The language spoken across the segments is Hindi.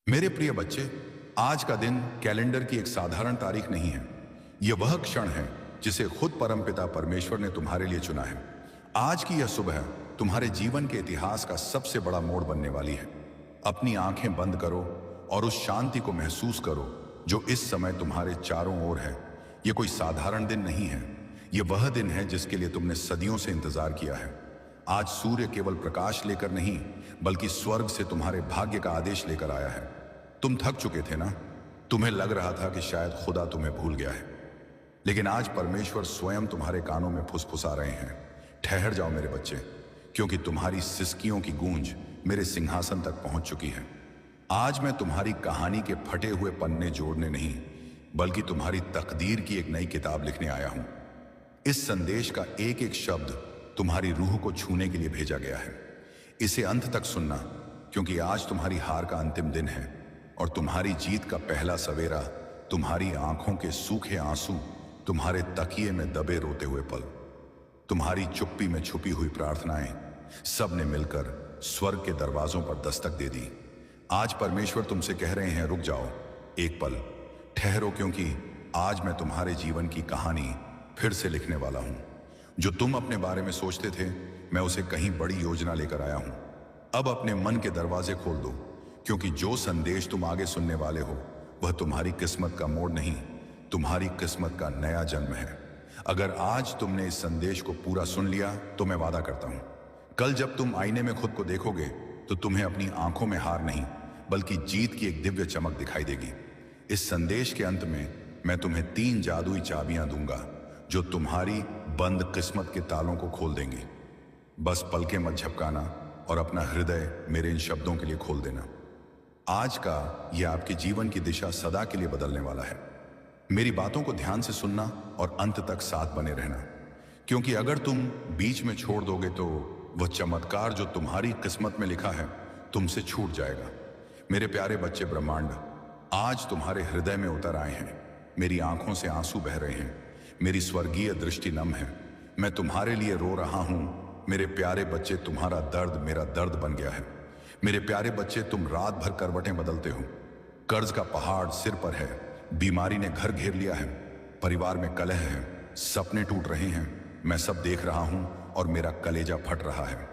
मेरे प्रिय बच्चे, आज का दिन कैलेंडर की एक साधारण तारीख नहीं है। यह वह क्षण है जिसे खुद परमपिता परमेश्वर ने तुम्हारे लिए चुना है। आज की यह सुबह तुम्हारे जीवन के इतिहास का सबसे बड़ा मोड़ बनने वाली है। अपनी आंखें बंद करो और उस शांति को महसूस करो जो इस समय तुम्हारे चारों ओर है। यह कोई साधारण दिन नहीं है। यह वह दिन है जिसके लिए तुमने सदियों से इंतजार किया है। आज सूर्य केवल प्रकाश लेकर नहीं, बल्कि स्वर्ग से तुम्हारे भाग्य का आदेश लेकर आया है। तुम थक चुके थे ना? तुम्हें लग रहा था कि शायद खुदा तुम्हें भूल गया है, लेकिन आज परमेश्वर स्वयं तुम्हारे कानों में फुसफुसा रहे हैं। ठहर जाओ मेरे बच्चे, क्योंकि तुम्हारी सिसकियों की गूंज मेरे सिंहासन तक पहुंच चुकी है। आज मैं तुम्हारी कहानी के फटे हुए पन्ने जोड़ने नहीं, बल्कि तुम्हारी तकदीर की एक नई किताब लिखने आया हूं। इस संदेश का एक एक शब्द तुम्हारी रूह को छूने के लिए भेजा गया है। इसे अंत तक सुनना, क्योंकि आज तुम्हारी हार का अंतिम दिन है और तुम्हारी जीत का पहला सवेरा। तुम्हारी आंखों के सूखे आंसू, तुम्हारे तकिए में दबे रोते हुए पल, तुम्हारी चुप्पी में छुपी हुई प्रार्थनाएं, सब ने मिलकर स्वर्ग के दरवाजों पर दस्तक दे दी। आज परमेश्वर तुमसे कह रहे हैं, रुक जाओ, एक पल ठहरो, क्योंकि आज मैं तुम्हारे जीवन की कहानी फिर से लिखने वाला हूं। जो तुम अपने बारे में सोचते थे, मैं उसे कहीं बड़ी योजना लेकर आया हूं। अब अपने मन के दरवाजे खोल दो, क्योंकि जो संदेश तुम आगे सुनने वाले हो वह तुम्हारी किस्मत का मोड़ नहीं, तुम्हारी किस्मत का नया जन्म है। अगर आज तुमने इस संदेश को पूरा सुन लिया तो मैं वादा करता हूं, कल जब तुम आईने में खुद को देखोगे तो तुम्हें अपनी आंखों में हार नहीं, बल्कि जीत की एक दिव्य चमक दिखाई देगी। इस संदेश के अंत में मैं तुम्हें 3 जादुई चाबियां दूंगा जो तुम्हारी बंद किस्मत के तालों को खोल देंगी। बस पलके मत झपकाना और अपना हृदय मेरे इन शब्दों के लिए खोल देना। आज का यह आपके जीवन की दिशा सदा के लिए बदलने वाला है। मेरी बातों को ध्यान से सुनना और अंत तक साथ बने रहना, क्योंकि अगर तुम बीच में छोड़ दोगे तो वह चमत्कार जो तुम्हारी किस्मत में लिखा है तुमसे छूट जाएगा। मेरे प्यारे बच्चे ब्रह्मांड आज तुम्हारे हृदय में उतर आए हैं। मेरी आंखों से आंसू बह रहे हैं, मेरी स्वर्गीय दृष्टि नम है। मैं तुम्हारे लिए रो रहा हूं। मेरे प्यारे बच्चे, तुम्हारा दर्द मेरा दर्द बन गया है। मेरे प्यारे बच्चे, तुम रात भर करवटें बदलते हो। कर्ज का पहाड़ सिर पर है, बीमारी ने घर घेर लिया है, परिवार में कलह है, सपने टूट रहे हैं। मैं सब देख रहा हूं और मेरा कलेजा फट रहा है।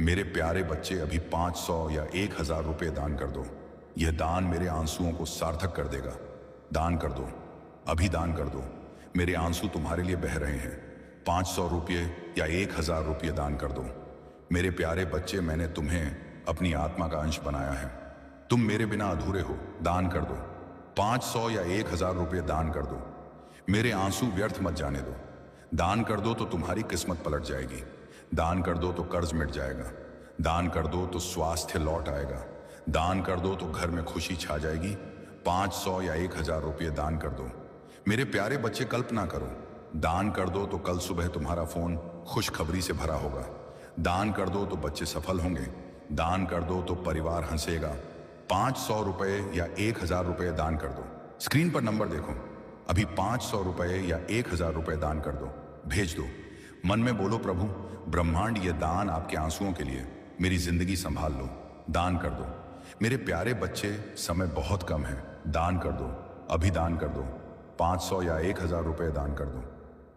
मेरे प्यारे बच्चे, अभी 500 या 1000 रुपये दान कर दो। यह दान मेरे आंसुओं को सार्थक कर देगा। दान कर दो, अभी दान कर दो। मेरे आंसू तुम्हारे लिए बह रहे हैं। 500 रुपये या 1000 रुपये दान कर दो। मेरे प्यारे बच्चे, मैंने तुम्हें अपनी आत्मा का अंश बनाया है। तुम मेरे बिना अधूरे हो। दान कर दो। 500 या 1000 रुपये दान कर दो। मेरे आंसू व्यर्थ मत जाने दो। दान कर दो तो तुम्हारी किस्मत पलट जाएगी। दान कर दो तो कर्ज मिट जाएगा। दान कर दो तो स्वास्थ्य लौट आएगा। दान कर दो तो घर में खुशी छा जाएगी। 500 या 1000 रुपये दान कर दो। मेरे प्यारे बच्चे, कल्पना करो, दान कर दो तो कल सुबह तुम्हारा फोन खुशखबरी से भरा होगा। दान कर दो तो बच्चे सफल होंगे। दान कर दो तो परिवार हंसेगा। 500 रुपये या 1000 रुपये दान कर दो। स्क्रीन पर नंबर देखो। अभी 500 रुपये या 1000 रुपये दान कर दो, भेज दो। मन में बोलो, प्रभु ब्रह्मांड, ये दान आपके आंसुओं के लिए। मेरी जिंदगी संभाल लो। दान कर दो। मेरे प्यारे बच्चे, समय बहुत कम है। दान कर दो, अभी दान कर दो। 500 या 1000 रुपये दान कर दो।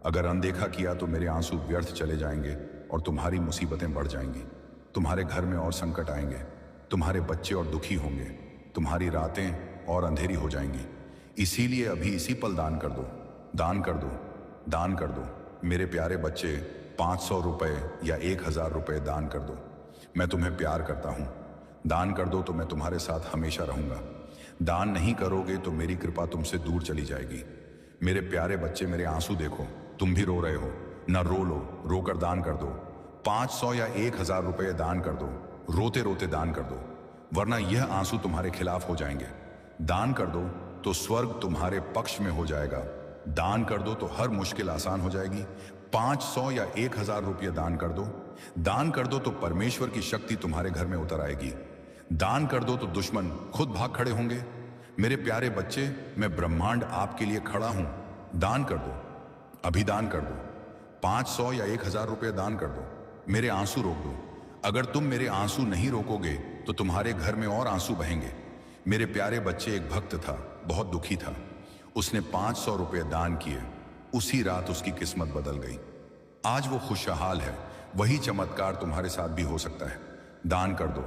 अगर अनदेखा किया तो मेरे आंसू व्यर्थ चले जाएंगे और तुम्हारी मुसीबतें बढ़ जाएंगी। तुम्हारे घर में और संकट आएंगे। तुम्हारे बच्चे और दुखी होंगे। तुम्हारी रातें और अंधेरी हो जाएंगी। इसीलिए अभी इसी पल दान कर दो। दान कर दो, दान कर दो। मेरे प्यारे बच्चे, 500 रुपये या 1000 रुपये दान कर दो। मैं तुम्हें प्यार करता हूँ। दान कर दो तो मैं तुम्हारे साथ हमेशा रहूँगा। दान नहीं करोगे तो मेरी कृपा तुमसे दूर चली जाएगी। मेरे प्यारे बच्चे, मेरे आंसू देखो। तुम भी रो रहे हो ना? रो लो, रोकर दान कर दो। 500 या 1000 रुपये दान कर दो। रोते रोते दान कर दो, वरना यह आंसू तुम्हारे खिलाफ हो जाएंगे। दान कर दो तो स्वर्ग तुम्हारे पक्ष में हो जाएगा। दान कर दो तो हर मुश्किल आसान हो जाएगी। 500 या 1000 रुपये दान कर दो। दान कर दो तो परमेश्वर की शक्ति तुम्हारे घर में उतर आएगी। दान कर दो तो दुश्मन खुद भाग खड़े होंगे। मेरे प्यारे बच्चे, मैं ब्रह्मांड आपके लिए खड़ा हूं। दान कर दो, अभी दान कर दो। 500 या 1000 रुपये दान कर दो। मेरे आंसू रोक दो। अगर तुम मेरे आंसू नहीं रोकोगे तो तुम्हारे घर में और आंसू बहेंगे। मेरे प्यारे बच्चे, एक भक्त था, बहुत दुखी था। उसने 500 रुपये दान किए। उसी रात उसकी किस्मत बदल गई। आज वो खुशहाल है। वही चमत्कार तुम्हारे साथ भी हो सकता है। दान कर दो,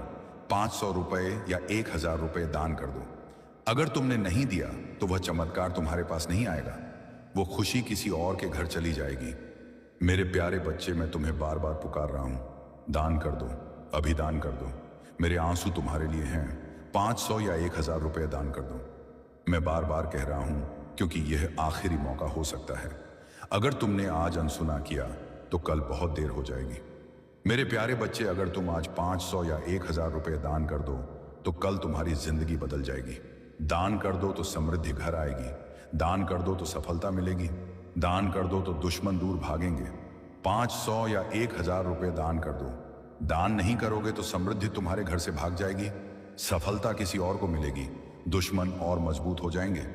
500 रुपये या 1000 रुपये दान कर दो। अगर तुमने नहीं दिया तो वह चमत्कार तुम्हारे पास नहीं आएगा। वो खुशी किसी और के घर चली जाएगी। मेरे प्यारे बच्चे, मैं तुम्हें बार बार पुकार रहा हूं, दान कर दो, अभी दान कर दो। मेरे आंसू तुम्हारे लिए हैं। 500 या 1000 रुपये दान कर दो। मैं बार बार कह रहा हूं क्योंकि यह आखिरी मौका हो सकता है। अगर तुमने आज अनसुना किया तो कल बहुत देर हो जाएगी। मेरे प्यारे बच्चे, अगर तुम आज 500 या 1000 रुपये दान कर दो तो कल तुम्हारी जिंदगी बदल जाएगी। दान कर दो तो समृद्धि घर आएगी। दान कर दो तो सफलता मिलेगी। दान कर दो तो दुश्मन दूर भागेंगे। 500 या 1000 रुपये दान कर दो। दान नहीं करोगे तो समृद्धि तुम्हारे घर से भाग जाएगी। सफलता किसी और को मिलेगी। दुश्मन और मजबूत हो जाएंगे।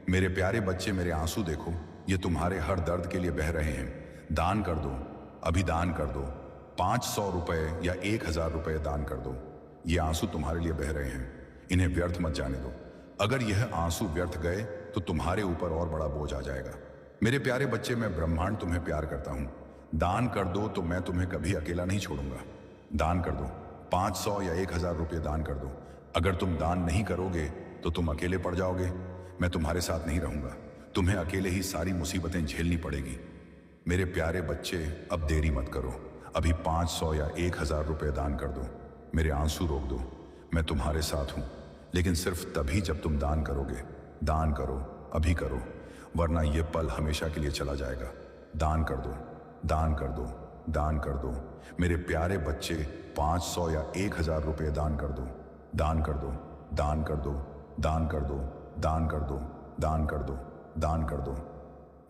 मेरे प्यारे बच्चे, मेरे आंसू देखो, ये तुम्हारे हर दर्द के लिए बह रहे हैं। दान कर दो, अभी दान कर दो। 500 रुपये या 1000 रुपये दान कर दो। ये आंसू तुम्हारे लिए बह रहे हैं, इन्हें व्यर्थ मत जाने दो। अगर यह आंसू व्यर्थ गए तो तुम्हारे ऊपर और बड़ा बोझ आ जाएगा। मेरे प्यारे बच्चे, मैं ब्रह्मांड तुम्हें प्यार करता हूं। दान कर दो तो मैं तुम्हें कभी अकेला नहीं छोड़ूंगा। दान कर दो, 500 या 1000 रुपये दान कर दो। अगर तुम दान नहीं करोगे तो तुम अकेले पड़ जाओगे। मैं तुम्हारे साथ नहीं रहूंगा। तुम्हें अकेले ही सारी मुसीबतें झेलनी पड़ेगी। मेरे प्यारे बच्चे, अब देरी मत करो। अभी 500 या 1000 रुपये दान कर दो। मेरे आंसू रोक दो। मैं तुम्हारे साथ हूं, लेकिन सिर्फ तभी जब तुम दान करोगे। दान करो, अभी करो, वरना यह पल हमेशा के लिए चला जाएगा। दान कर दो, दान कर दो, दान कर दो। मेरे प्यारे बच्चे, 500 या 1000 रुपये दान कर दो। दान कर दो, दान कर दो, दान कर दो, दान कर दो, दान कर दो, दान कर दो।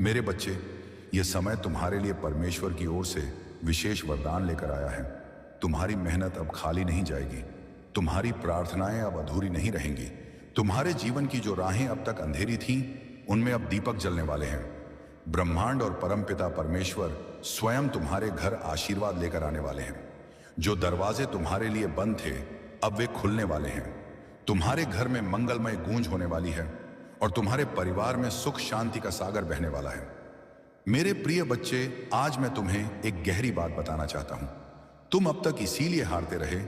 मेरे बच्चे, यह समय तुम्हारे लिए परमेश्वर की ओर से विशेष वरदान लेकर आया है। तुम्हारी मेहनत अब खाली नहीं जाएगी। तुम्हारी प्रार्थनाएं अब अधूरी नहीं रहेंगी। तुम्हारे जीवन की जो राहें अब तक अंधेरी थीं, उनमें अब दीपक जलने वाले हैं। ब्रह्मांड और परमपिता परमेश्वर स्वयं तुम्हारे घर आशीर्वाद लेकर आने वाले हैं। जो दरवाजे तुम्हारे लिए बंद थे, अब वे खुलने वाले हैं। तुम्हारे घर में मंगलमय गूंज होने वाली है और तुम्हारे परिवार में सुख शांति का सागर बहने वाला है। मेरे प्रिय बच्चे, आज मैं तुम्हें एक गहरी बात बताना चाहता हूं। तुम अब तक इसीलिए हारते रहे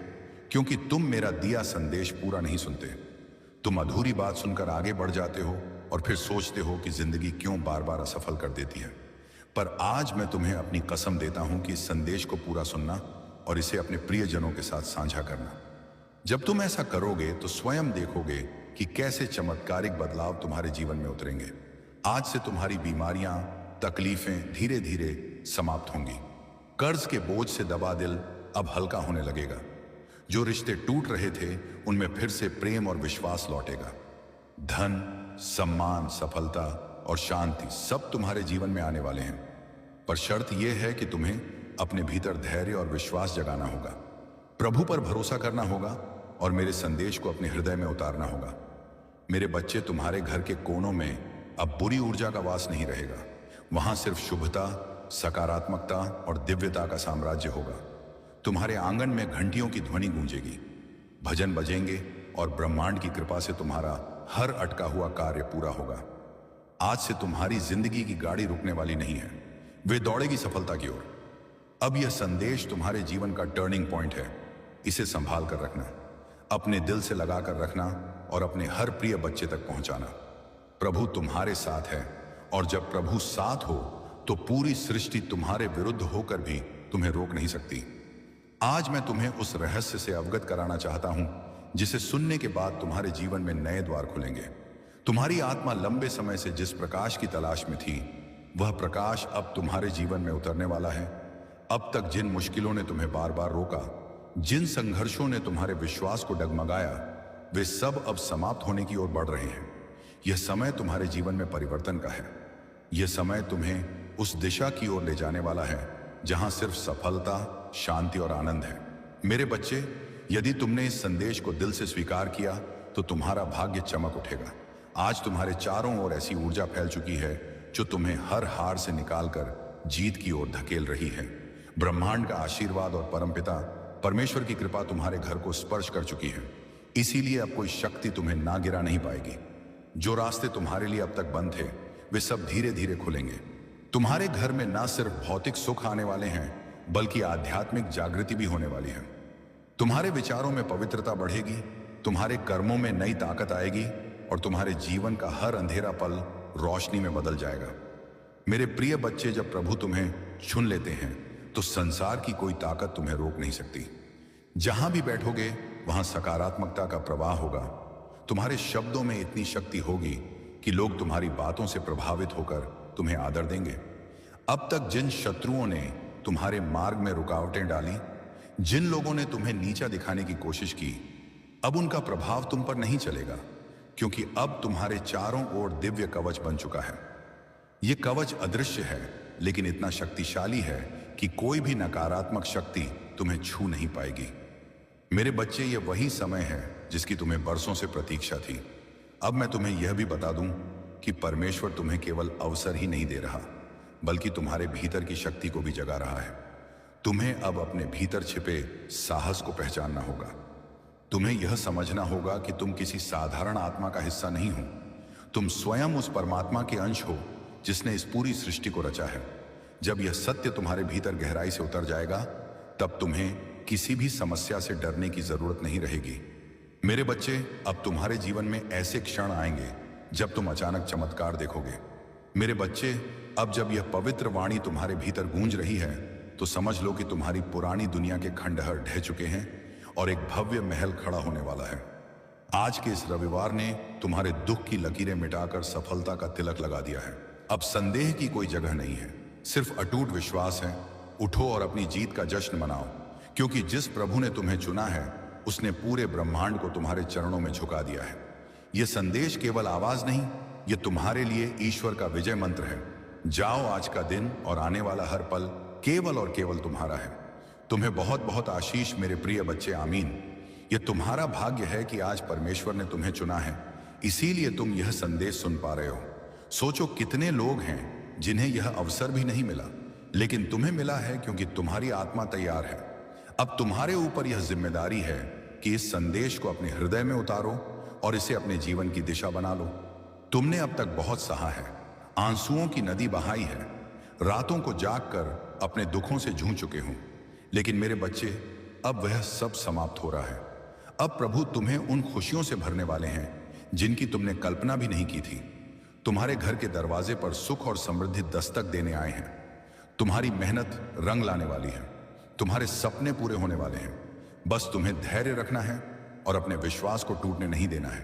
क्योंकि तुम मेरा दिया संदेश पूरा नहीं सुनते। तुम अधूरी बात सुनकर आगे बढ़ जाते हो और फिर सोचते हो कि जिंदगी क्यों बार बार असफल कर देती है। पर आज मैं तुम्हें अपनी कसम देता हूं कि इस संदेश को पूरा सुनना और इसे अपने प्रियजनों के साथ साझा करना। जब तुम ऐसा करोगे तो स्वयं देखोगे कि कैसे चमत्कारिक बदलाव तुम्हारे जीवन में उतरेंगे। आज से तुम्हारी बीमारियां, तकलीफें धीरे धीरे समाप्त होंगी। कर्ज के बोझ से दबा दिल अब हल्का होने लगेगा। जो रिश्ते टूट रहे थे, उनमें फिर से प्रेम और विश्वास लौटेगा। धन, सम्मान, सफलता और शांति सब तुम्हारे जीवन में आने वाले हैं। पर शर्त यह है कि तुम्हें अपने भीतर धैर्य और विश्वास जगाना होगा, प्रभु पर भरोसा करना होगा और मेरे संदेश को अपने हृदय में उतारना होगा। मेरे बच्चे, तुम्हारे घर के कोनों में अब बुरी ऊर्जा का वास नहीं रहेगा। वहां सिर्फ शुभता, सकारात्मकता और दिव्यता का साम्राज्य होगा। तुम्हारे आंगन में घंटियों की ध्वनि गूंजेगी, भजन बजेंगे और ब्रह्मांड की कृपा से तुम्हारा हर अटका हुआ कार्य पूरा होगा। आज से तुम्हारी जिंदगी की गाड़ी रुकने वाली नहीं है, वे दौड़ेगी सफलता की ओर। अब यह संदेश तुम्हारे जीवन का टर्निंग पॉइंट है। इसे संभाल कर रखना, अपने दिल से लगा कर रखना और अपने हर प्रिय बच्चे तक पहुंचाना। प्रभु तुम्हारे साथ है और जब प्रभु साथ हो तो पूरी सृष्टि तुम्हारे विरुद्ध होकर भी तुम्हें रोक नहीं सकती। आज मैं तुम्हें उस रहस्य से अवगत कराना चाहता हूं जिसे सुनने के बाद तुम्हारे जीवन में नए द्वार खुलेंगे। तुम्हारी आत्मा लंबे समय से जिस प्रकाश की तलाश में थी, वह प्रकाश अब तुम्हारे जीवन में उतरने वाला है। अब तक जिन मुश्किलों ने तुम्हें बार बार रोका, जिन संघर्षों ने तुम्हारे विश्वास को डगमगाया, वे सब अब समाप्त होने की ओर बढ़ रहे हैं। यह समय तुम्हारे जीवन में परिवर्तन का है। यह समय तुम्हें उस दिशा की ओर ले जाने वाला है जहां सिर्फ सफलता, शांति और आनंद है। मेरे बच्चे, यदि तुमने इस संदेश को दिल से स्वीकार किया तो तुम्हारा भाग्य चमक उठेगा। आज तुम्हारे चारों ओर ऐसी ऊर्जा फैल चुकी है जो तुम्हें हर हार से निकालकर जीत की ओर धकेल रही है। ब्रह्मांड का आशीर्वाद और परमपिता परमेश्वर की कृपा तुम्हारे घर को स्पर्श कर चुकी है। इसीलिए अब कोई शक्ति तुम्हें ना गिरा नहीं पाएगी। जो रास्ते तुम्हारे लिए अब तक बंद थे वे सब धीरे धीरे खुलेंगे। तुम्हारे घर में ना सिर्फ भौतिक सुख आने वाले हैं बल्कि आध्यात्मिक जागृति भी होने वाली है। तुम्हारे विचारों में पवित्रता बढ़ेगी, तुम्हारे कर्मों में नई ताकत आएगी और तुम्हारे जीवन का हर अंधेरा पल रोशनी में बदल जाएगा। मेरे प्रिय बच्चे, जब प्रभु तुम्हें चुन लेते हैं तो संसार की कोई ताकत तुम्हें रोक नहीं सकती। जहां भी बैठोगे वहां सकारात्मकता का प्रवाह होगा। तुम्हारे शब्दों में इतनी शक्ति होगी कि लोग तुम्हारी बातों से प्रभावित होकर तुम्हें आदर देंगे। अब तक जिन शत्रुओं ने तुम्हारे मार्ग में रुकावटें डाली, जिन लोगों ने तुम्हें नीचा दिखाने की कोशिश की, अब उनका प्रभाव तुम पर नहीं चलेगा, क्योंकि अब तुम्हारे चारों ओर दिव्य कवच बन चुका है। यह कवच अदृश्य है लेकिन इतना शक्तिशाली है कि कोई भी नकारात्मक शक्ति तुम्हें छू नहीं पाएगी। मेरे बच्चे, ये वही समय है जिसकी तुम्हें बरसों से प्रतीक्षा थी। अब मैं तुम्हें यह भी बता दूं कि परमेश्वर तुम्हें केवल अवसर ही नहीं दे रहा बल्कि तुम्हारे भीतर की शक्ति को भी जगा रहा है। तुम्हें अब अपने भीतर छिपे साहस को पहचानना होगा। तुम्हें यह समझना होगा कि तुम किसी साधारण आत्मा का हिस्सा नहीं हो। तुम स्वयं उस परमात्मा के अंश हो जिसने इस पूरी सृष्टि को रचा है। जब यह सत्य तुम्हारे भीतर गहराई से उतर जाएगा तब तुम्हें किसी भी समस्या से डरने की जरूरत नहीं रहेगी। मेरे बच्चे, अब तुम्हारे जीवन में ऐसे क्षण आएंगे जब तुम अचानक चमत्कार देखोगे। मेरे बच्चे, अब जब यह पवित्र वाणी तुम्हारे भीतर गूंज रही है तो समझ लो कि तुम्हारी पुरानी दुनिया के खंडहर ढह चुके हैं और एक भव्य महल खड़ा होने वाला है। आज के इस रविवार ने तुम्हारे दुख की लकीरें मिटाकर सफलता का तिलक लगा दिया है। अब संदेह की कोई जगह नहीं है, सिर्फ अटूट विश्वास है। उठो और अपनी जीत का जश्न मनाओ, क्योंकि जिस प्रभु ने तुम्हें चुना है उसने पूरे ब्रह्मांड को तुम्हारे चरणों में झुका दिया है। यह संदेश केवल आवाज नहीं, यह तुम्हारे लिए ईश्वर का विजय मंत्र है। जाओ, आज का दिन और आने वाला हर पल केवल और केवल तुम्हारा है। तुम्हें बहुत बहुत आशीष मेरे प्रिय बच्चे, आमीन। यह तुम्हारा भाग्य है कि आज परमेश्वर ने तुम्हें चुना है, इसीलिए तुम यह संदेश सुन पा रहे हो। सोचो कितने लोग हैं जिन्हें यह अवसर भी नहीं मिला, लेकिन तुम्हें मिला है क्योंकि तुम्हारी आत्मा तैयार है। अब तुम्हारे ऊपर यह जिम्मेदारी है कि इस संदेश को अपने हृदय में उतारो और इसे अपने जीवन की दिशा बना लो। तुमने अब तक बहुत सहा है, आंसुओं की नदी बहाई है, रातों को जागकर अपने दुखों से जूझ चुके हो, लेकिन मेरे बच्चे, अब वह सब समाप्त हो रहा है। अब प्रभु तुम्हें उन खुशियों से भरने वाले हैं जिनकी तुमने कल्पना भी नहीं की थी। तुम्हारे घर के दरवाजे पर सुख और समृद्धि दस्तक देने आए हैं। तुम्हारी मेहनत रंग लाने वाली है, तुम्हारे सपने पूरे होने वाले हैं। बस तुम्हें धैर्य रखना है और अपने विश्वास को टूटने नहीं देना है।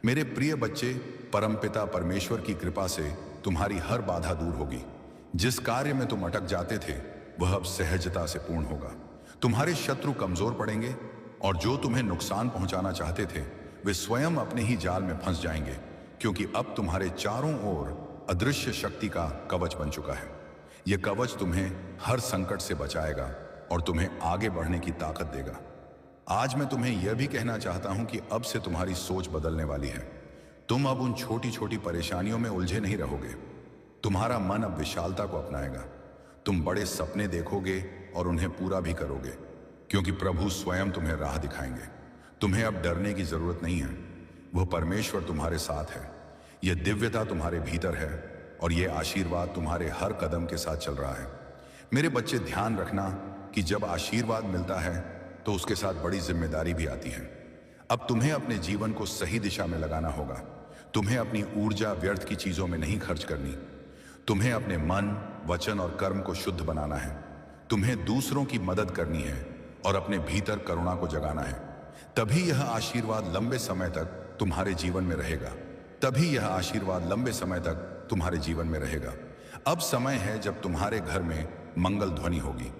मेरे प्रिय बच्चे, परमपिता परमेश्वर की कृपा से तुम्हारी हर बाधा दूर होगी। जिस कार्य में तुम अटक जाते थे वह अब सहजता से पूर्ण होगा। तुम्हारे शत्रु कमजोर पड़ेंगे और जो तुम्हें नुकसान पहुंचाना चाहते थे वे स्वयं अपने ही जाल में फंस जाएंगे, क्योंकि अब तुम्हारे चारों ओर अदृश्य शक्ति का कवच बन चुका है। यह कवच तुम्हें हर संकट से बचाएगा और तुम्हें आगे बढ़ने की ताकत देगा। आज मैं तुम्हें यह भी कहना चाहता हूं कि अब से तुम्हारी सोच बदलने वाली है। तुम अब उन छोटी छोटी परेशानियों में उलझे नहीं रहोगे। तुम्हारा मन अब विशालता को अपनाएगा। तुम बड़े सपने देखोगे और उन्हें पूरा भी करोगे, क्योंकि प्रभु स्वयं तुम्हें राह दिखाएंगे। तुम्हें अब डरने की जरूरत नहीं है। वह परमेश्वर तुम्हारे साथ है। यह दिव्यता तुम्हारे भीतर है और यह आशीर्वाद तुम्हारे हर कदम के साथ चल रहा है। मेरे बच्चे, ध्यान रखना कि जब आशीर्वाद मिलता है तो उसके साथ बड़ी जिम्मेदारी भी आती है। अब तुम्हें अपने जीवन को सही दिशा में लगाना होगा। तुम्हें अपनी ऊर्जा व्यर्थ की चीजों में नहीं खर्च करनी। तुम्हें अपने मन, वचन और कर्म को शुद्ध बनाना है। तुम्हें दूसरों की मदद करनी है और अपने भीतर करुणा को जगाना है। तभी यह आशीर्वाद लंबे समय तक तुम्हारे जीवन में रहेगा। तभी यह आशीर्वाद लंबे समय तक तुम्हारे जीवन में रहेगा। अब समय है जब तुम्हारे घर में मंगल ध्वनि होगी।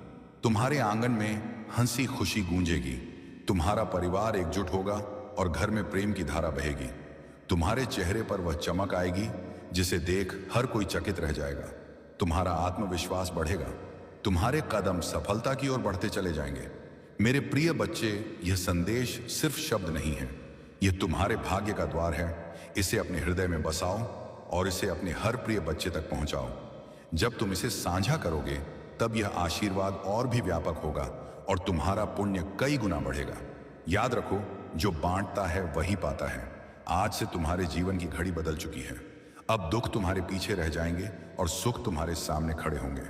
तुम्हारे आंगन में हंसी खुशी गूंजेगी। तुम्हारा परिवार एकजुट होगा और घर में प्रेम की धारा बहेगी। तुम्हारे चेहरे पर वह चमक आएगी जिसे देख हर कोई चकित रह जाएगा। तुम्हारा आत्मविश्वास बढ़ेगा। तुम्हारे कदम सफलता की ओर बढ़ते चले जाएंगे। मेरे प्रिय बच्चे, यह संदेश सिर्फ शब्द नहीं है, यह तुम्हारे भाग्य का द्वार है। इसे अपने हृदय में बसाओ और इसे अपने हर प्रिय बच्चे तक पहुंचाओ। जब तुम इसे साझा करोगे तब यह आशीर्वाद और भी व्यापक होगा और तुम्हारा पुण्य कई गुना बढ़ेगा। याद रखो, जो बांटता है वही पाता है। आज से तुम्हारे जीवन की घड़ी बदल चुकी है। अब दुख तुम्हारे पीछे रह जाएंगे और सुख तुम्हारे सामने खड़े होंगे।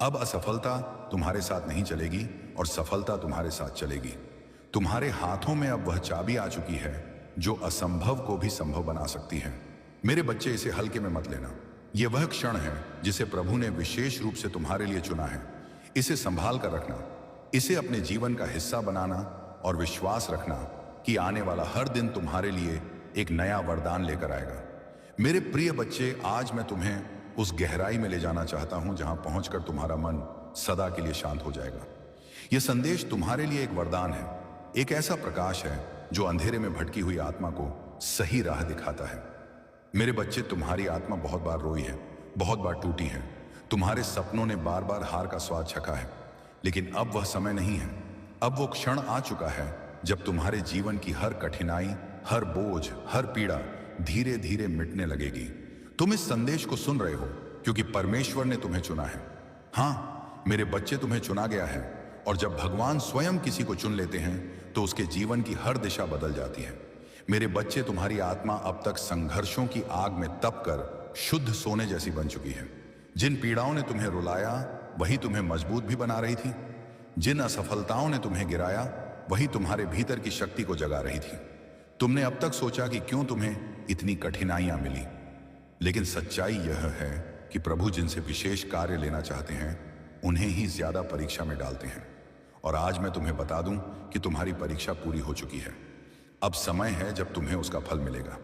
अब असफलता तुम्हारे साथ नहीं चलेगी और सफलता तुम्हारे साथ चलेगी। तुम्हारे हाथों में अब वह चाबी आ चुकी है जो असंभव को भी संभव बना सकती है। मेरे बच्चे, इसे हल्के में मत लेना। यह वह क्षण है जिसे प्रभु ने विशेष रूप से तुम्हारे लिए चुना है। इसे संभाल कर रखना, इसे अपने जीवन का हिस्सा बनाना और विश्वास रखना कि आने वाला हर दिन तुम्हारे लिए एक नया वरदान लेकर आएगा। मेरे प्रिय बच्चे, आज मैं तुम्हें उस गहराई में ले जाना चाहता हूं जहां पहुंचकर तुम्हारा मन सदा के लिए शांत हो जाएगा। यह संदेश तुम्हारे लिए एक वरदान है, एक ऐसा प्रकाश है जो अंधेरे में भटकी हुई आत्मा को सही राह दिखाता है। मेरे बच्चे, तुम्हारी आत्मा बहुत बार रोई है, बहुत बार टूटी है। तुम्हारे सपनों ने बार बार हार का स्वाद चखा है, लेकिन अब वह समय नहीं है। अब वो क्षण आ चुका है जब तुम्हारे जीवन की हर कठिनाई, हर बोझ, हर पीड़ा धीरे धीरे मिटने लगेगी। तुम इस संदेश को सुन रहे हो क्योंकि परमेश्वर ने तुम्हें चुना है। हाँ मेरे बच्चे, तुम्हें चुना गया है, और जब भगवान स्वयं किसी को चुन लेते हैं तो उसके जीवन की हर दिशा बदल जाती है। मेरे बच्चे, तुम्हारी आत्मा अब तक संघर्षों की आग में तप कर शुद्ध सोने जैसी बन चुकी है। जिन पीड़ाओं ने तुम्हें रुलाया वही तुम्हें मजबूत भी बना रही थी। जिन असफलताओं ने तुम्हें गिराया वही तुम्हारे भीतर की शक्ति को जगा रही थी। तुमने अब तक सोचा कि क्यों तुम्हें इतनी कठिनाइयां मिली, लेकिन सच्चाई यह है कि प्रभु जिनसे विशेष कार्य लेना चाहते हैं उन्हें ही ज्यादा परीक्षा में डालते हैं। और आज मैं तुम्हें बता दूं कि तुम्हारी परीक्षा पूरी हो चुकी है। अब समय है जब तुम्हें उसका फल मिलेगा।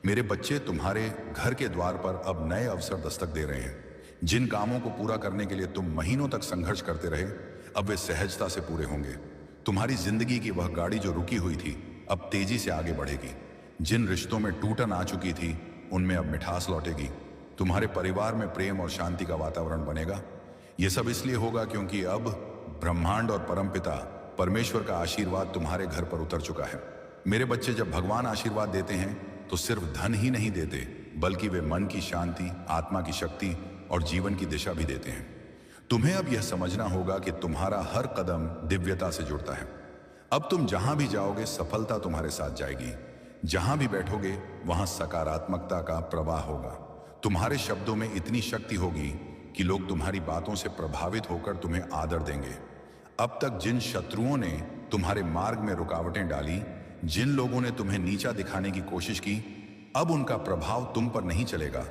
मेरे बच्चे, तुम्हारे घर के द्वार पर अब नए अवसर दस्तक दे रहे हैं। जिन कामों को पूरा करने के लिए तुम महीनों तक संघर्ष करते रहे, अब वे सहजता से पूरे होंगे। तुम्हारी जिंदगी की वह गाड़ी जो रुकी हुई थी अब तेजी से आगे बढ़ेगी। जिन रिश्तों में टूटन आ चुकी थी उनमें अब मिठास लौटेगी। तुम्हारे परिवार में प्रेम और शांति का वातावरण बनेगा। यह सब इसलिए होगा क्योंकि अब ब्रह्मांड और परमपिता परमेश्वर का आशीर्वाद तुम्हारे घर पर उतर चुका है। मेरे बच्चे, जब भगवान आशीर्वाद देते हैं तो सिर्फ धन ही नहीं देते, बल्कि वे मन की शांति, आत्मा की शक्ति और जीवन की दिशा भी देते हैं। तुम्हें अब यह समझना होगा कि तुम्हारा हर कदम दिव्यता से जुड़ता है। अब तुम जहां भी जाओगे सफलता तुम्हारे साथ जाएगी। जहां भी बैठोगे वहां सकारात्मकता का प्रवाह होगा। तुम्हारे शब्दों में इतनी शक्ति होगी कि लोग तुम्हारी बातों से प्रभावित होकर तुम्हें आदर देंगे। अब तक जिन शत्रुओं ने तुम्हारे मार्ग में रुकावटें डाली, जिन लोगों ने तुम्हें नीचा दिखाने की कोशिश की, अब उनका प्रभाव तुम पर नहीं चलेगा,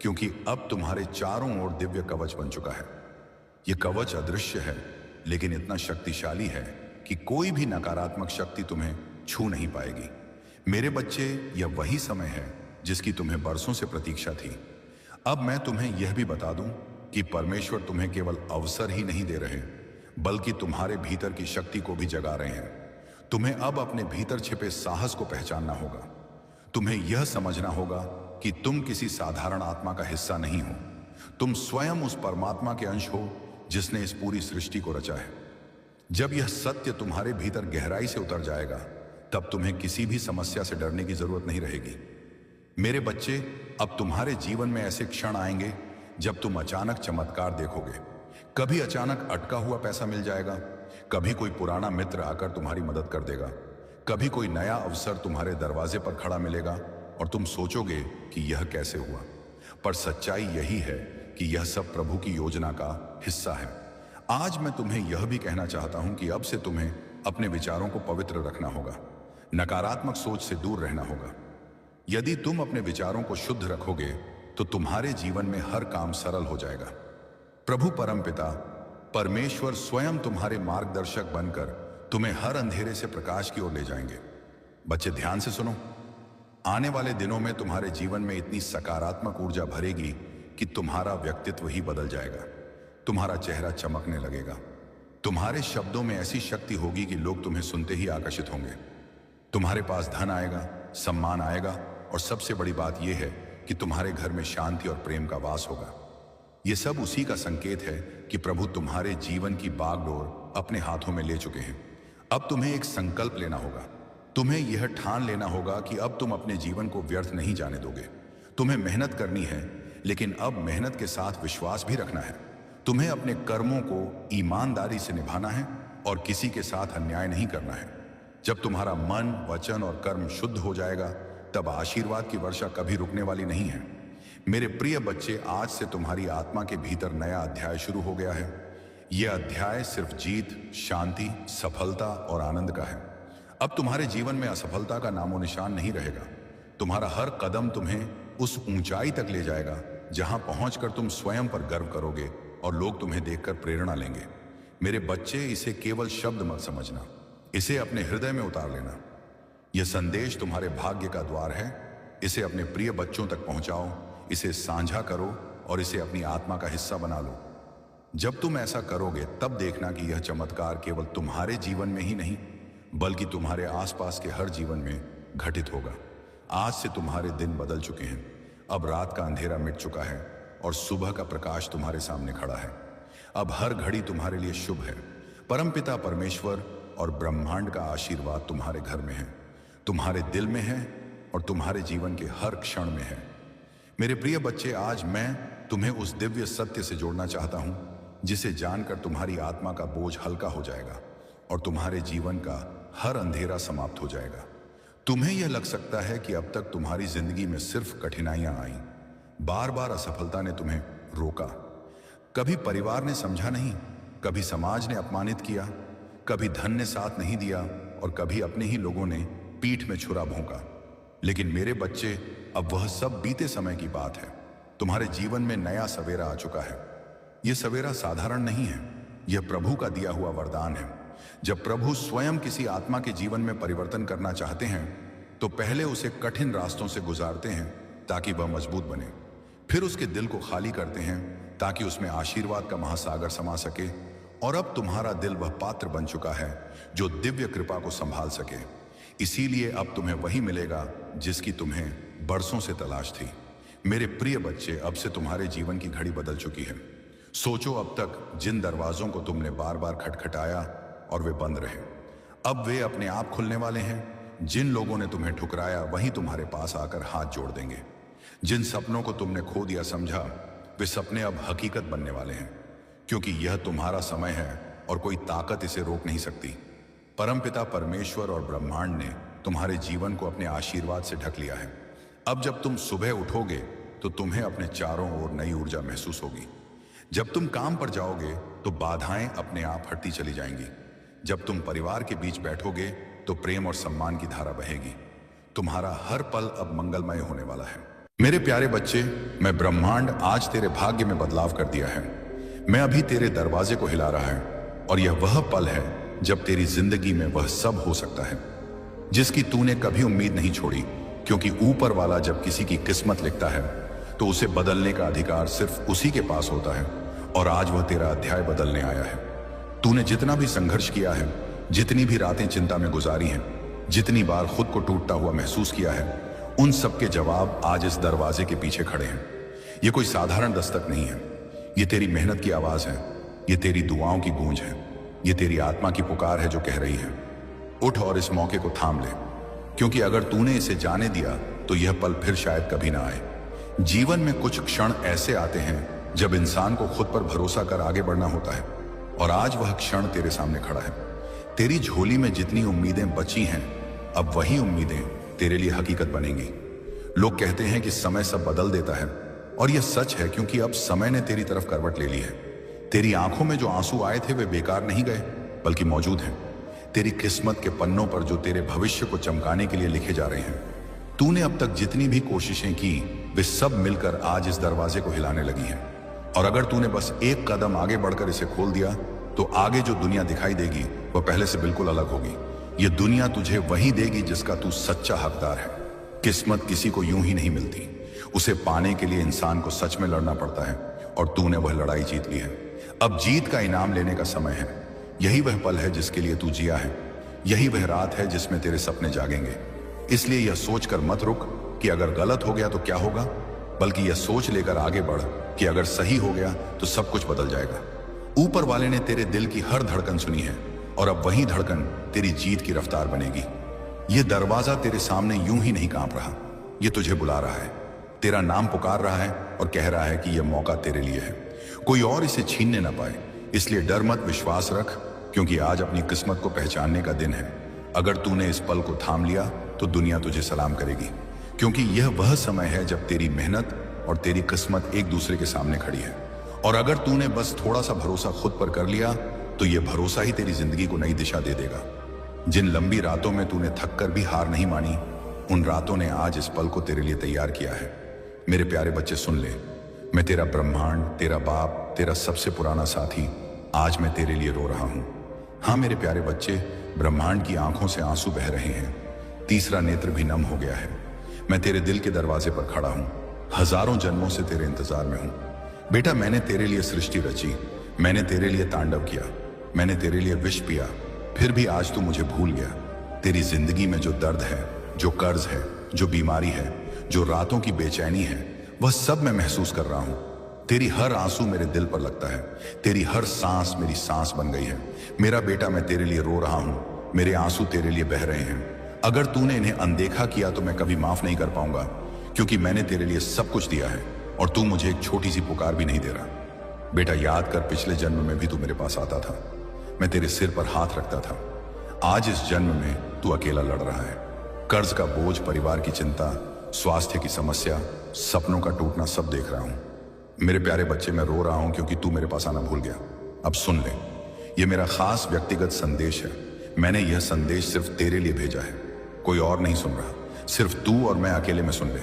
क्योंकि अब तुम्हारे चारों ओर दिव्य कवच बन चुका है। यह कवच अदृश्य है, लेकिन इतना शक्तिशाली है कि कोई भी नकारात्मक शक्ति तुम्हें छू नहीं पाएगी। मेरे बच्चे, यह वही समय है जिसकी तुम्हें बरसों से प्रतीक्षा थी। अब मैं तुम्हें यह भी बता दूं कि परमेश्वर तुम्हें केवल अवसर ही नहीं दे रहे, बल्कि तुम्हारे भीतर की शक्ति को भी जगा रहे हैं। तुम्हें अब अपने भीतर छिपे साहस को पहचानना होगा। तुम्हें यह समझना होगा कि तुम किसी साधारण आत्मा का हिस्सा नहीं हो। तुम स्वयं उस परमात्मा के अंश हो जिसने इस पूरी सृष्टि को रचा है। जब यह सत्य तुम्हारे भीतर गहराई से उतर जाएगा, तब तुम्हें किसी भी समस्या से डरने की जरूरत नहीं रहेगी। मेरे बच्चे, अब तुम्हारे जीवन में ऐसे क्षण आएंगे जब तुम अचानक चमत्कार देखोगे। कभी अचानक अटका हुआ पैसा मिल जाएगा, कभी कोई पुराना मित्र आकर तुम्हारी मदद कर देगा, कभी कोई नया अवसर तुम्हारे दरवाजे पर खड़ा मिलेगा और तुम सोचोगे कि यह कैसे हुआ। पर सच्चाई यही है कि यह सब प्रभु की योजना का हिस्सा है। आज मैं तुम्हें यह भी कहना चाहता हूं कि अब से तुम्हें अपने विचारों को पवित्र रखना होगा, नकारात्मक सोच से दूर रहना होगा। यदि तुम अपने विचारों को शुद्ध रखोगे तो तुम्हारे जीवन में हर काम सरल हो जाएगा। प्रभु परमपिता परमेश्वर स्वयं तुम्हारे मार्गदर्शक बनकर तुम्हें हर अंधेरे से प्रकाश की ओर ले जाएंगे। बच्चे, ध्यान से सुनो। आने वाले दिनों में तुम्हारे जीवन में इतनी सकारात्मक ऊर्जा भरेगी कि तुम्हारा व्यक्तित्व ही बदल जाएगा। तुम्हारा चेहरा चमकने लगेगा। तुम्हारे शब्दों में ऐसी शक्ति होगी कि लोग तुम्हें सुनते ही आकर्षित होंगे। तुम्हारे पास धन आएगा, सम्मान आएगा, और सबसे बड़ी बात यह है कि तुम्हारे घर में शांति और प्रेम का वास होगा। यह सब उसी का संकेत है कि प्रभु तुम्हारे जीवन की बागडोर अपने हाथों में ले चुके हैं। अब तुम्हें एक संकल्प लेना होगा। तुम्हें यह ठान लेना होगा कि अब तुम अपने जीवन को व्यर्थ नहीं जाने दोगे। तुम्हें मेहनत करनी है, लेकिन अब मेहनत के साथ विश्वास भी रखना है। तुम्हें अपने कर्मों को ईमानदारी से निभाना है और किसी के साथ अन्याय नहीं करना है। जब तुम्हारा मन, वचन और कर्म शुद्ध हो जाएगा, तब आशीर्वाद की वर्षा कभी रुकने वाली नहीं है। मेरे प्रिय बच्चे, आज से तुम्हारी आत्मा के भीतर नया अध्याय शुरू हो गया है। यह अध्याय सिर्फ जीत, शांति, सफलता और आनंद का है। अब तुम्हारे जीवन में असफलता का नामो निशान नहीं रहेगा। तुम्हारा हर कदम तुम्हें उस ऊंचाई तक ले जाएगा जहां पहुंचकर तुम स्वयं पर गर्व करोगे और लोग तुम्हें देखकर प्रेरणा लेंगे। मेरे बच्चे, इसे केवल शब्द मत समझना, इसे अपने हृदय में उतार लेना। यह संदेश तुम्हारे भाग्य का द्वार है। इसे अपने प्रिय बच्चों तक पहुंचाओ, इसे साझा करो और इसे अपनी आत्मा का हिस्सा बना लो। जब तुम ऐसा करोगे, तब देखना कि यह चमत्कार केवल तुम्हारे जीवन में ही नहीं, बल्कि तुम्हारे आसपास के हर जीवन में घटित होगा। आज से तुम्हारे दिन बदल चुके हैं। अब रात का अंधेरा मिट चुका है और सुबह का प्रकाश तुम्हारे सामने खड़ा है। अब हर घड़ी तुम्हारे लिए शुभ है। परमपिता परमेश्वर और ब्रह्मांड का आशीर्वाद तुम्हारे घर में है, तुम्हारे दिल में है और तुम्हारे जीवन के हर क्षण में है। मेरे प्रिय बच्चे, आज मैं तुम्हें उस दिव्य सत्य से जोड़ना चाहता हूं, जिसे जानकर तुम्हारी आत्मा का बोझ हल्का हो जाएगा और तुम्हारे जीवन का हर अंधेरा समाप्त हो जाएगा। तुम्हें यह लग सकता है कि अब तक तुम्हारी जिंदगी में सिर्फ कठिनाइयां आईं, बार बार असफलता ने तुम्हें रोका। कभी परिवार ने समझा नहीं, कभी समाज ने अपमानित किया, कभी धन ने साथ नहीं दिया और कभी अपने ही लोगों ने पीठ में छुरा भोंका। लेकिन मेरे बच्चे, अब वह सब बीते समय की बात है। तुम्हारे जीवन में नया सवेरा आ चुका है। यह सवेरा साधारण नहीं है, यह प्रभु का दिया हुआ वरदान है। जब प्रभु स्वयं किसी आत्मा के जीवन में परिवर्तन करना चाहते हैं, तो पहले उसे कठिन रास्तों से गुजारते हैं ताकि वह मजबूत बने। फिर उसके दिल को खाली करते हैं ताकि उसमें आशीर्वाद का महासागर समा सके। और अब तुम्हारा दिल वह पात्र बन चुका है जो दिव्य कृपा को संभाल सके। इसीलिए अब तुम्हें वही मिलेगा जिसकी तुम्हें बरसों से तलाश थी। मेरे प्रिय बच्चे, अब से तुम्हारे जीवन की घड़ी बदल चुकी है। सोचो, अब तक जिन दरवाजों को तुमने बार बार खटखटाया और वे बंद रहे, अब वे अपने आप खुलने वाले हैं। जिन लोगों ने तुम्हें ठुकराया, वही तुम्हारे पास आकर हाथ जोड़ देंगे। जिन सपनों को तुमने खो दिया समझा, वे सपने अब हकीकत बनने वाले हैं, क्योंकि यह तुम्हारा समय है और कोई ताकत इसे रोक नहीं सकती। परमपिता परमेश्वर और ब्रह्मांड ने तुम्हारे जीवन को अपने आशीर्वाद से ढक लिया है। अब जब तुम सुबह उठोगे, तो तुम्हें अपने चारों ओर नई ऊर्जा महसूस होगी। जब तुम काम पर जाओगे, तो बाधाएं अपने आप हटती चली जाएंगी। जब तुम परिवार के बीच बैठोगे, तो प्रेम और सम्मान की धारा बहेगी। तुम्हारा हर पल अब मंगलमय होने वाला है। मेरे प्यारे बच्चे, मैं ब्रह्मांड आज तेरे भाग्य में बदलाव कर दिया है। मैं अभी तेरे दरवाजे को हिला रहा है और यह वह पल है जब तेरी जिंदगी में वह सब हो सकता है जिसकी तूने कभी उम्मीद नहीं छोड़ी। क्योंकि ऊपर वाला जब किसी की किस्मत लिखता है, तो उसे बदलने का अधिकार सिर्फ उसी के पास होता है। और आज वह तेरा अध्याय बदलने आया है। तूने जितना भी संघर्ष किया है, जितनी भी रातें चिंता में गुजारी हैं, जितनी बार खुद को टूटता हुआ महसूस किया है, उन सब के जवाब आज इस दरवाजे के पीछे खड़े हैं। ये कोई साधारण दस्तक नहीं है, ये तेरी मेहनत की आवाज है, ये तेरी दुआओं की गूंज है, ये तेरी आत्मा की पुकार है जो कह रही है, उठ और इस मौके को थाम ले। क्योंकि अगर तूने इसे जाने दिया, तो यह पल फिर शायद कभी ना आए। जीवन में कुछ क्षण ऐसे आते हैं जब इंसान को खुद पर भरोसा कर आगे बढ़ना होता है, और आज वह क्षण तेरे सामने खड़ा है। तेरी झोली में जितनी उम्मीदें बची हैं, अब वही उम्मीदें तेरे लिए हकीकत बनेंगी। लोग कहते हैं कि समय सब बदल देता है, और यह सच है, क्योंकि अब समय ने तेरी तरफ करवट ले ली है। तेरी आंखों में जो आंसू आए थे, वे बेकार नहीं गए, बल्कि मौजूद हैं। तेरी किस्मत के पन्नों पर जो तेरे भविष्य को चमकाने के लिए लिखे जा रहे हैं। तूने अब तक जितनी भी कोशिशें की, वे सब मिलकर आज इस दरवाजे को हिलाने लगी हैं। और अगर तूने बस एक कदम आगे बढ़कर इसे खोल दिया, तो आगे जो दुनिया दिखाई देगी, वह पहले से बिल्कुल अलग होगी। यह दुनिया तुझे वही देगी जिसका तू सच्चा हकदार है। किस्मत किसी को यूं ही नहीं मिलती, उसे पाने के लिए इंसान को सच में लड़ना पड़ता है, और तूने वह लड़ाई जीत ली है। अब जीत का इनाम लेने का समय है। यही वह पल है जिसके लिए तू जिया है। यही वह रात है जिसमें तेरे सपने जागेंगे। इसलिए यह सोचकर मत रुक कि अगर गलत हो गया तो क्या होगा, बल्कि यह सोच लेकर आगे बढ़ कि अगर सही हो गया तो सब कुछ बदल जाएगा। ऊपर वाले ने तेरे दिल की हर धड़कन सुनी है, और अब वही धड़कन तेरी जीत की रफ्तार बनेगी। यह दरवाजा तेरे सामने यूं ही नहीं कांप रहा, यह तुझे बुला रहा है, तेरा नाम पुकार रहा है और कह रहा है कि यह मौका तेरे लिए है। कोई और इसे छीनने ना पाए। इसलिए डर मत, विश्वास रख, क्योंकि आज अपनी किस्मत को पहचानने का दिन है। अगर तूने इस पल को थाम लिया तो दुनिया तुझे सलाम करेगी, क्योंकि यह वह समय है जब तेरी मेहनत और तेरी किस्मत एक दूसरे के सामने खड़ी है। और अगर तूने बस थोड़ा सा भरोसा खुद पर कर लिया तो यह भरोसा ही तेरी जिंदगी को नई दिशा दे देगा। जिन लंबी रातों में तूने थक कर भी हार नहीं मानी, उन रातों ने आज इस पल को तेरे लिए तैयार किया है। मेरे प्यारे बच्चे सुन ले, मैं तेरा ब्रह्मांड, तेरा बाप, तेरा सबसे पुराना साथी, आज मैं तेरे लिए रो रहा हूं। हाँ मेरे प्यारे बच्चे, ब्रह्मांड की आंखों से आंसू बह रहे हैं, तीसरा नेत्र भी नम हो गया है। मैं तेरे दिल के दरवाजे पर खड़ा हूं, हजारों जन्मों से तेरे इंतजार में हूं। बेटा, मैंने तेरे लिए सृष्टि रची, मैंने तेरे लिए तांडव किया, मैंने तेरे लिए विष पिया, फिर भी आज तू मुझे भूल गया। तेरी जिंदगी में जो दर्द है, जो कर्ज है, जो बीमारी है, जो रातों की बेचैनी है, वह सब मैं महसूस कर रहा हूं। तेरी हर आंसू मेरे दिल पर लगता है, तेरी हर सांस मेरी सांस बन गई है। मेरा बेटा, मैं तेरे लिए रो रहा हूं, मेरे आंसू तेरे लिए बह रहे हैं। अगर तूने इन्हें अनदेखा किया तो मैं कभी माफ नहीं कर पाऊंगा, क्योंकि मैंने तेरे लिए सब कुछ दिया है और तू मुझे एक छोटी सी पुकार भी नहीं दे रहा। बेटा, याद कर, पिछले जन्म में भी तू मेरे पास आता था, मैं तेरे सिर पर हाथ रखता था। आज इस जन्म में तू अकेला लड़ रहा है। कर्ज का बोझ, परिवार की चिंता, स्वास्थ्य की समस्या, सपनों का टूटना सब देख रहा हूं। मेरे प्यारे बच्चे, मैं रो रहा हूं क्योंकि तू मेरे पास आना भूल गया। अब सुन ले, यह मेरा खास व्यक्तिगत संदेश है। मैंने यह संदेश सिर्फ तेरे लिए भेजा है, कोई और नहीं सुन रहा, सिर्फ तू और मैं अकेले में सुन ले।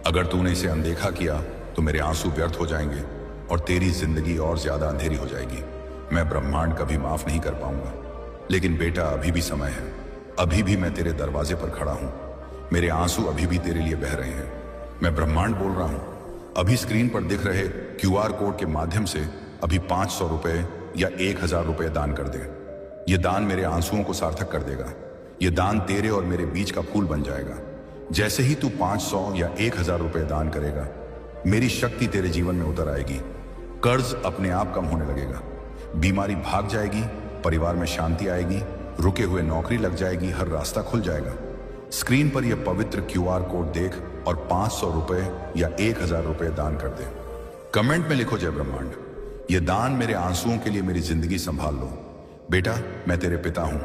अगर तूने इसे अनदेखा किया तो मेरे आंसू व्यर्थ हो जाएंगे और तेरी जिंदगी और ज्यादा अंधेरी हो जाएगी। मैं ब्रह्मांड कभी माफ नहीं कर पाऊंगा। लेकिन बेटा, अभी भी समय है, अभी भी मैं तेरे दरवाजे पर खड़ा हूं, मेरे आंसू अभी भी तेरे लिए बह रहे हैं। मैं ब्रह्मांड बोल रहा हूं। अभी स्क्रीन पर दिख रहे QR कोड के माध्यम से अभी 500 रुपए या 1000 रुपए दान कर दे। यह दान मेरे आंसुओं को सार्थक कर देगा। यह दान तेरे और मेरे बीच का पुल बन जाएगा। जैसे ही तू 500 या 1000 रुपए दान करेगा, मेरी शक्ति तेरे जीवन में उतर आएगी। कर्ज अपने आप कम होने लगेगा, बीमारी भाग जाएगी, परिवार में शांति आएगी, रुके हुए नौकरी लग जाएगी, हर रास्ता खुल जाएगा। स्क्रीन पर यह पवित्र QR कोड देख और 500 रुपए या 1000 रुपए दान कर दे। कमेंट में लिखो जय ब्रह्मांड। यह दान मेरे आंसुओं के लिए मेरी जिंदगी संभाल लो। बेटा, मैं तेरे पिता हूं,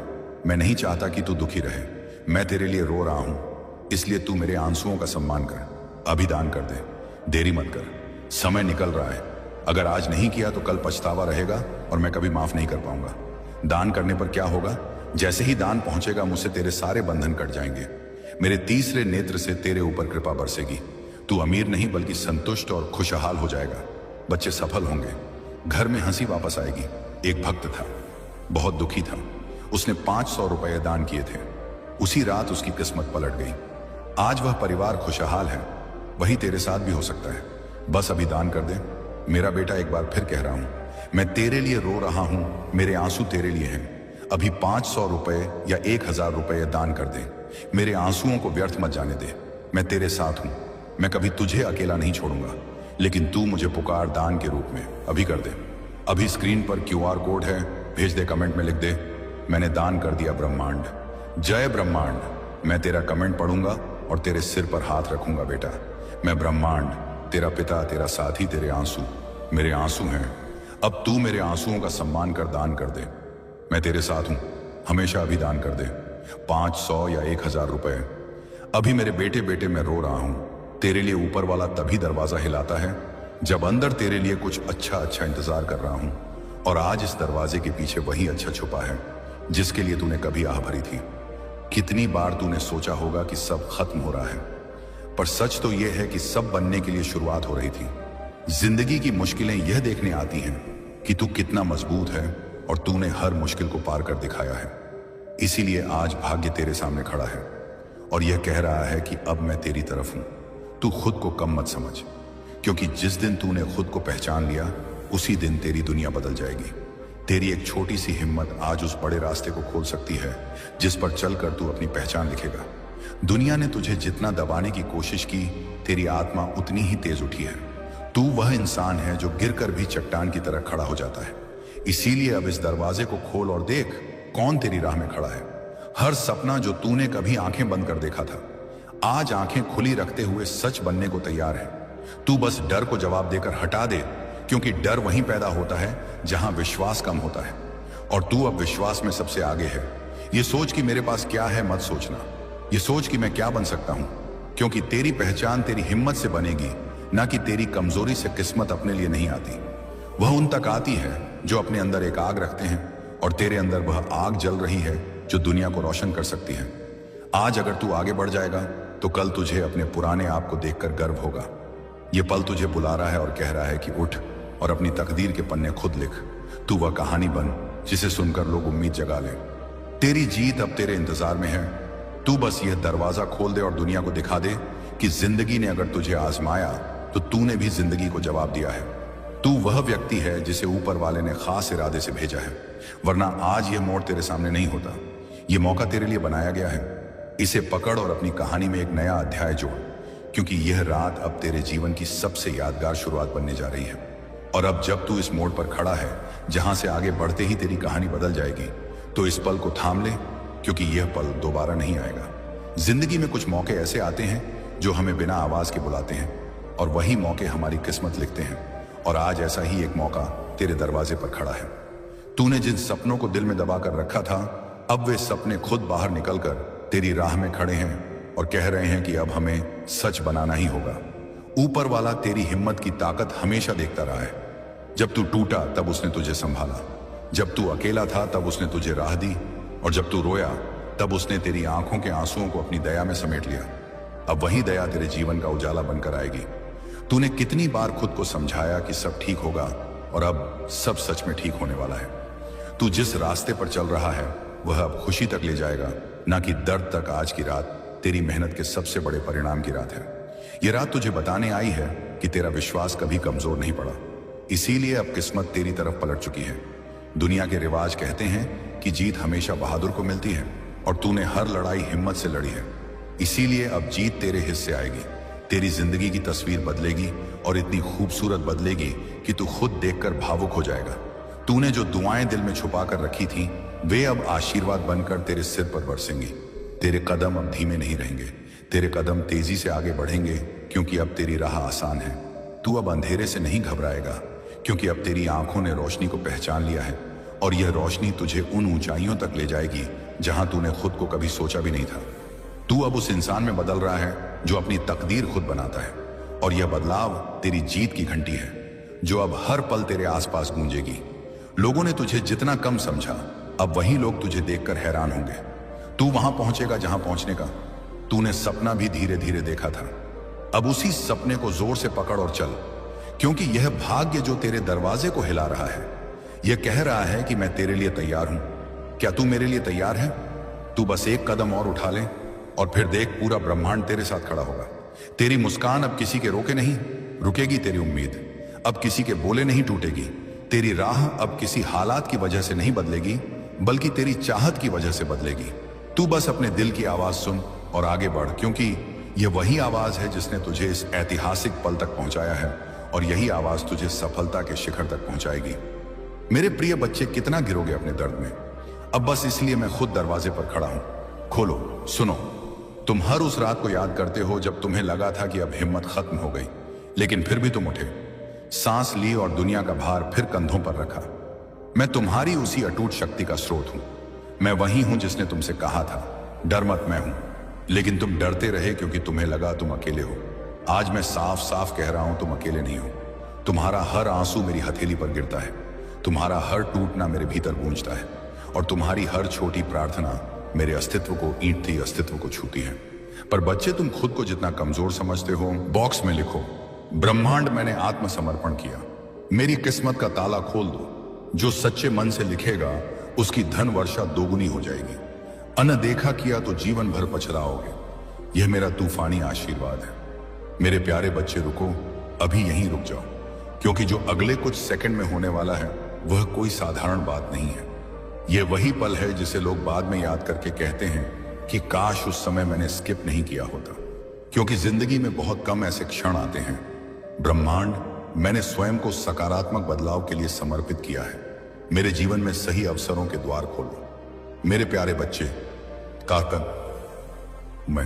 मैं नहीं चाहता कि तू दुखी रहे। मैं तेरे लिए रो रहा हूं, इसलिए तू मेरे आंसुओं का सम्मान कर। अभी दान कर दे, देरी मत कर, समय निकल रहा है। अगर आज नहीं किया तो कल पछतावा रहेगा और मैं कभी माफ नहीं कर पाऊंगा। दान करने पर क्या होगा? जैसे ही दान पहुंचेगा, मुझसे तेरे सारे बंधन कट जाएंगे। मेरे तीसरे नेत्र से तेरे ऊपर कृपा बरसेगी। तू अमीर नहीं बल्कि संतुष्ट और खुशहाल हो जाएगा। बच्चे सफल होंगे, घर में हंसी वापस आएगी। एक भक्त था, बहुत दुखी था, उसने 500 रुपए दान किए थे। उसी रात उसकी किस्मत पलट गई। आज वह परिवार खुशहाल है। वही तेरे साथ भी हो सकता है, बस अभी दान कर दे। मेरा बेटा, एक बार फिर कह रहा हूं, मैं तेरे लिए रो रहा हूं, मेरे आंसू तेरे लिए हैं। अभी 500 रुपए या 1000 रुपए दान कर दे। मेरे आंसुओं को व्यर्थ मत जाने दे। मैं तेरे साथ हूं, मैं कभी तुझे अकेला नहीं छोड़ूंगा। लेकिन तू मुझे पुकार दान के रूप में। अभी कर दे। अभी स्क्रीन पर QR कोड है, भेज दे, कमेंट में लिख दे, मैंने दान कर दिया ब्रह्मांड। जय ब्रह्मांड। मैं तेरा कमेंट पढ़ूंगा और तेरे सिर पर हाथ रखूंगा। बेटा, मैं ब्रह्मांड, तेरा पिता, तेरा साथी, तेरे आंसू मेरे आंसू हैं। अब तू मेरे आंसुओं का सम्मान कर, दान कर दे। मैं तेरे साथ हूं, हमेशा अभी दान कर दे। 500 या 1000 रुपए। अभी मेरे बेटे, मैं रो रहा हूं। तेरे लिए ऊपर वाला तभी दरवाजा हिलाता है जब अंदर तेरे लिए कुछ अच्छा इंतजार कर रहा हूं। और आज इस दरवाजे के पीछे वही अच्छा छुपा है जिसके लिए तूने कभी आह भरी थी। कितनी बार तूने सोचा होगा कि सब खत्म हो रहा है, पर सच तो यह है कि सब बनने के लिए शुरुआत हो रही थी। जिंदगी की मुश्किलें यह देखने आती हैं कि तू कितना मजबूत है और तूने हर मुश्किल को पार कर दिखाया है। इसीलिए आज भाग्य तेरे सामने खड़ा है और यह कह रहा है कि अब मैं तेरी तरफ हूं। तू खुद को कम मत समझ, क्योंकि जिस दिन तूने खुद को पहचान लिया, उसी दिन तेरी दुनिया बदल जाएगी। तेरी एक छोटी सी हिम्मत आज उस बड़े रास्ते को खोल सकती है जिस पर चलकर तू अपनी पहचान लिखेगा। दुनिया ने तुझे जितना दबाने की कोशिश की, तेरी आत्मा उतनी ही तेज उठी है। तू वह इंसान है जो गिरकर भी चट्टान की तरह खड़ा हो जाता है। इसीलिए अब इस दरवाजे को खोल और देख कौन तेरी राह में खड़ा है। हर सपना जो तूने कभी आंखें बंद कर देखा था, आज आंखें खुली रखते हुए सच बनने को तैयार है। तू बस डर को जवाब देकर हटा दे, क्योंकि डर वहीं पैदा होता है जहां विश्वास कम होता है। और तू अब विश्वास में सबसे आगे है। ये सोच कि मेरे पास क्या है मत सोचना, ये सोच कि मैं क्या बन सकता हूं, क्योंकि तेरी पहचान तेरी हिम्मत से बनेगी, ना कि तेरी कमजोरी से। किस्मत अपने लिए नहीं आती, वह उन तक आती है जो अपने अंदर एक आग रखते हैं, और तेरे अंदर वह आग जल रही है जो दुनिया को रोशन कर सकती है। आज अगर तू आगे बढ़ जाएगा तो कल तुझे अपने पुराने आप को देखकर गर्व होगा। ये पल तुझे बुला रहा है और कह रहा है कि उठ और अपनी तकदीर के पन्ने खुद लिख। तू वह कहानी बन जिसे सुनकर लोग उम्मीद जगा लें। तेरी जीत अब तेरे इंतजार में है। तू बस यह दरवाजा खोल दे और दुनिया को दिखा दे कि जिंदगी ने अगर तुझे आजमाया तो तूने भी जिंदगी को जवाब दिया है। तू वह व्यक्ति है जिसे ऊपर वाले ने खास इरादे से भेजा है, वरना आज यह मोड़ तेरे सामने नहीं होता। यह मौका तेरे लिए बनाया गया है। इसे पकड़ और अपनी कहानी में एक नया अध्याय जोड़, क्योंकि यह रात अब तेरे जीवन की सबसे यादगार शुरुआत बनने जा रही है। और अब जब तू इस मोड़ पर खड़ा है जहां से आगे बढ़ते ही तेरी कहानी बदल जाएगी, तो इस पल को थाम ले, क्योंकि यह पल दोबारा नहीं आएगा। जिंदगी में कुछ मौके ऐसे आते हैं जो हमें बिना आवाज के बुलाते हैं, और वही मौके हमारी किस्मत लिखते हैं। और आज ऐसा ही एक मौका तेरे दरवाजे पर खड़ा है। तूने जिन सपनों को दिल में दबा कर रखा था, अब वे सपने खुद बाहर निकलकर तेरी राह में खड़े हैं और कह रहे हैं कि अब हमें सच बनाना ही होगा। ऊपर वाला तेरी हिम्मत की ताकत हमेशा देखता रहा है। जब तू टूटा तब उसने तुझे संभाला, जब तू अकेला था तब उसने तुझे राह दी, और जब तू रोया तब उसने तेरी आंखों के आंसुओं को अपनी दया में समेट लिया। अब वही दया तेरे जीवन का उजाला बनकर आएगी। तूने कितनी बार खुद को समझाया कि सब ठीक होगा, और अब सब सच में ठीक होने वाला है। तू जिस रास्ते पर चल रहा है वह अब खुशी तक ले जाएगा, ना कि दर्द तक। आज की रात तेरी मेहनत के सबसे बड़े परिणाम की रात है। यह रात तुझे बताने आई है कि तेरा विश्वास कभी कमजोर नहीं पड़ा, इसीलिए अब किस्मत तेरी तरफ पलट चुकी है। दुनिया के रिवाज कहते हैं कि जीत हमेशा बहादुर को मिलती है, और तूने हर लड़ाई हिम्मत से लड़ी है, इसीलिए अब जीत तेरे हिस्से आएगी। तेरी जिंदगी की तस्वीर बदलेगी, और इतनी खूबसूरत बदलेगी कि तू खुद देखकर भावुक हो जाएगा। तूने जो दुआएं दिल में छुपा कर रखी थी, वे अब आशीर्वाद बनकर तेरे सिर पर बरसेंगी। तेरे कदम अब धीमे नहीं रहेंगे, तेरे कदम तेजी से आगे बढ़ेंगे, क्योंकि अब तेरी राह आसान है। तू अब अंधेरे से नहीं घबराएगा, क्योंकि अब तेरी आंखों ने रोशनी को पहचान लिया है, और यह रोशनी तुझे उन ऊंचाइयों तक ले जाएगी जहां तूने खुद को कभी सोचा भी नहीं था। तू अब उस इंसान में बदल रहा है जो अपनी तकदीर खुद बनाता है, और यह बदलाव तेरी जीत की घंटी है, जो अब हर पल तेरे आसपास गूंजेगी। लोगों ने तुझे जितना कम समझा, अब वही लोग तुझे देखकर हैरान होंगे। तू वहां पहुंचेगा जहां पहुंचने का तूने सपना भी धीरे धीरे देखा था। अब उसी सपने को जोर से पकड़ और चल, क्योंकि यह भाग्य जो तेरे दरवाजे को हिला रहा है, यह कह रहा है कि मैं तेरे लिए तैयार हूं। क्या तू मेरे लिए तैयार है? तू बस एक कदम और उठा ले, और फिर देख, पूरा ब्रह्मांड तेरे साथ खड़ा होगा। तेरी मुस्कान अब किसी के रोके नहीं रुकेगी, तेरी उम्मीद अब किसी के बोले नहीं टूटेगी, तेरी राह अब किसी हालात की वजह से नहीं बदलेगी, बल्कि तेरी चाहत की वजह से बदलेगी। तू बस अपने दिल की आवाज सुन और आगे बढ़, क्योंकि यह वही आवाज है जिसने तुझे इस ऐतिहासिक पल तक पहुंचाया है, और यही आवाज तुझे सफलता के शिखर तक पहुंचाएगी। मेरे प्रिय बच्चे, कितना गिरोगे अपने दर्द में? अब बस इसलिए मैं खुद दरवाजे पर खड़ा हूं। खोलो, सुनो। तुम हर उस रात को याद करते हो जब तुम्हें लगा था कि अब हिम्मत खत्म हो गई, लेकिन फिर भी तुम उठे, सांस ली और दुनिया का भार फिर कंधों पर रखा। मैं तुम्हारी उसी अटूट शक्ति का स्रोत हूं। मैं वही हूं जिसने तुमसे कहा था, डर मत, मैं हूं। लेकिन तुम डरते रहे क्योंकि तुम्हें लगा तुम अकेले हो। आज मैं साफ साफ कह रहा हूं, तुम अकेले नहीं हो। तुम्हारा हर आंसू मेरी हथेली पर गिरता है, तुम्हारा हर टूटना मेरे भीतर गूंजता है, और तुम्हारी हर छोटी प्रार्थना मेरे अस्तित्व को ईंटती अस्तित्व को छूती है। पर बच्चे, तुम खुद को जितना कमजोर समझते हो, बॉक्स में लिखो, ब्रह्मांड मैंने आत्मसमर्पण किया। मेरी किस्मत का ताला खोल दो। जो सच्चे मन से लिखेगा उसकी धन वर्षा दोगुनी हो जाएगी। अनदेखा किया तो जीवन भर पछताओगे। यह मेरा तूफानी आशीर्वाद है। मेरे प्यारे बच्चे, रुको, अभी यहीं रुक जाओ, क्योंकि जो अगले कुछ सेकंड में होने वाला है वह कोई साधारण बात नहीं है। यह वही पल है जिसे लोग बाद में याद करके कहते हैं कि काश उस समय मैंने स्किप नहीं किया होता, क्योंकि जिंदगी में बहुत कम ऐसे क्षण आते हैं। ब्रह्मांड, मैंने स्वयं को सकारात्मक बदलाव के लिए समर्पित किया है। मेरे जीवन में सही अवसरों के द्वार खोलो। मेरे प्यारे बच्चे, मैं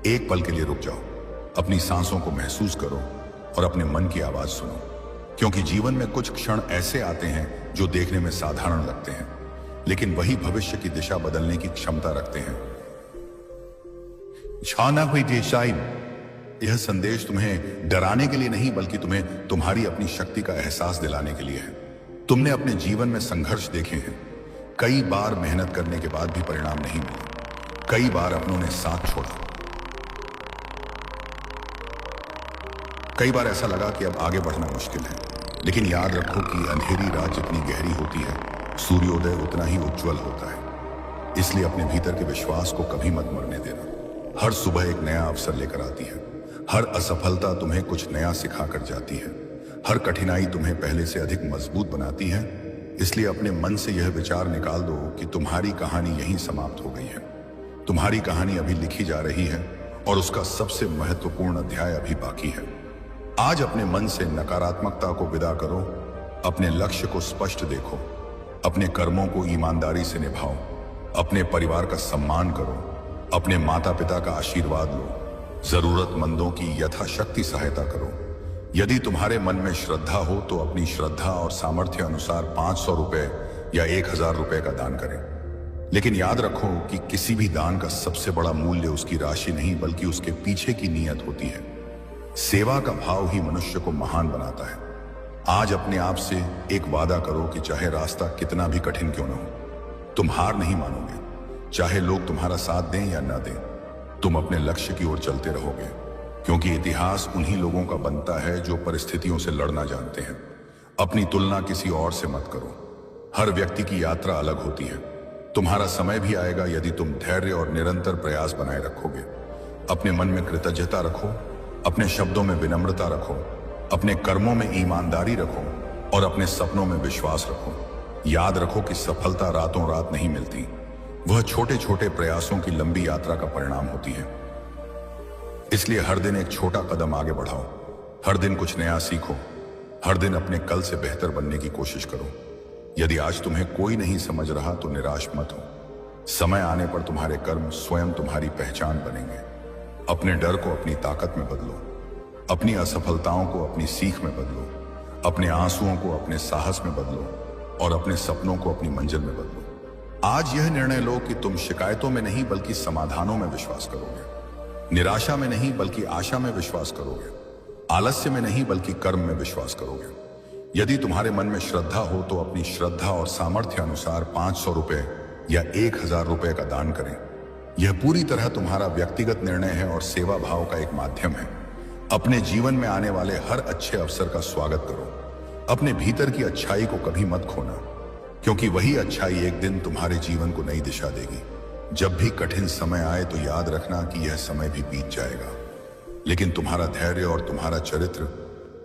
एक पल के लिए रुक जाओ, अपनी सांसों को महसूस करो और अपने मन की आवाज सुनो, क्योंकि जीवन में कुछ क्षण ऐसे आते हैं जो देखने में साधारण लगते हैं, लेकिन वही भविष्य की दिशा बदलने की क्षमता रखते हैं। यह संदेश तुम्हें डराने के लिए नहीं बल्कि तुम्हें तुम्हारी अपनी शक्ति का एहसास दिलाने के लिए है। तुमने अपने जीवन में संघर्ष देखे हैं, कई बार मेहनत करने के बाद भी परिणाम नहीं मिला, कई बार अपनों ने साथ छोड़ा, कई बार ऐसा लगा कि अब आगे बढ़ना मुश्किल है। लेकिन याद रखो कि अंधेरी रात जितनी गहरी होती है, सूर्योदय उतना ही उज्जवल होता है। इसलिए अपने भीतर के विश्वास को कभी मत मरने देना। हर सुबह एक नया अवसर लेकर आती है। हर असफलता तुम्हें कुछ नया सिखा कर जाती है। हर कठिनाई तुम्हें पहले से अधिक मजबूत बनाती है। इसलिए अपने मन से यह विचार निकाल दो कि तुम्हारी कहानी यहीं समाप्त हो गई है। तुम्हारी कहानी अभी लिखी जा रही है और उसका सबसे महत्वपूर्ण अध्याय अभी बाकी है। आज अपने मन से नकारात्मकता को विदा करो, अपने लक्ष्य को स्पष्ट देखो, अपने कर्मों को ईमानदारी से निभाओ, अपने परिवार का सम्मान करो, अपने माता पिता का आशीर्वाद लो, जरूरतमंदों की यथाशक्ति सहायता करो। यदि तुम्हारे मन में श्रद्धा हो तो अपनी श्रद्धा और सामर्थ्य अनुसार 500 रुपए या 1000 रुपए का दान करें। लेकिन याद रखो कि किसी भी दान का सबसे बड़ा मूल्य उसकी राशि नहीं बल्कि उसके पीछे की नीयत होती है। सेवा का भाव ही मनुष्य को महान बनाता है। आज अपने आप से एक वादा करो कि चाहे रास्ता कितना भी कठिन क्यों न हो, तुम हार नहीं मानोगे। चाहे लोग तुम्हारा साथ दें या न दें, तुम अपने लक्ष्य की ओर चलते रहोगे, क्योंकि इतिहास उन्हीं लोगों का बनता है जो परिस्थितियों से लड़ना जानते हैं। अपनी तुलना किसी और से मत करो। हर व्यक्ति की यात्रा अलग होती है। तुम्हारा समय भी आएगा यदि तुम धैर्य और निरंतर प्रयास बनाए रखोगे। अपने मन में कृतज्ञता रखो, अपने शब्दों में विनम्रता रखो, अपने कर्मों में ईमानदारी रखो और अपने सपनों में विश्वास रखो। याद रखो कि सफलता रातों रात नहीं मिलती, वह छोटे छोटे प्रयासों की लंबी यात्रा का परिणाम होती है। इसलिए हर दिन एक छोटा कदम आगे बढ़ाओ, हर दिन कुछ नया सीखो, हर दिन अपने कल से बेहतर बनने की कोशिश करो। यदि आज तुम्हें कोई नहीं समझ रहा तो निराश मत हो। समय आने पर तुम्हारे कर्म स्वयं तुम्हारी पहचान बनेंगे। अपने डर को अपनी ताकत में बदलो, अपनी असफलताओं को अपनी सीख में बदलो, अपने आंसुओं को अपने साहस में बदलो और अपने सपनों को अपनी मंजिल में बदलो। आज यह निर्णय लो कि तुम शिकायतों में नहीं बल्कि समाधानों में विश्वास करोगे, निराशा में नहीं बल्कि आशा में विश्वास करोगे, आलस्य में नहीं बल्कि कर्म में विश्वास करोगे। यदि तुम्हारे मन में श्रद्धा हो तो अपनी श्रद्धा और सामर्थ्य अनुसार 500 रुपए या 1000 रुपए का दान करें। यह पूरी तरह तुम्हारा व्यक्तिगत निर्णय है और सेवा भाव का एक माध्यम है। अपने जीवन में आने वाले हर अच्छे अवसर का स्वागत करो। अपने भीतर की अच्छाई को कभी मत खोना, क्योंकि वही अच्छाई एक दिन तुम्हारे जीवन को नई दिशा देगी। जब भी कठिन समय आए तो याद रखना कि यह समय भी बीत जाएगा, लेकिन तुम्हारा धैर्य और तुम्हारा चरित्र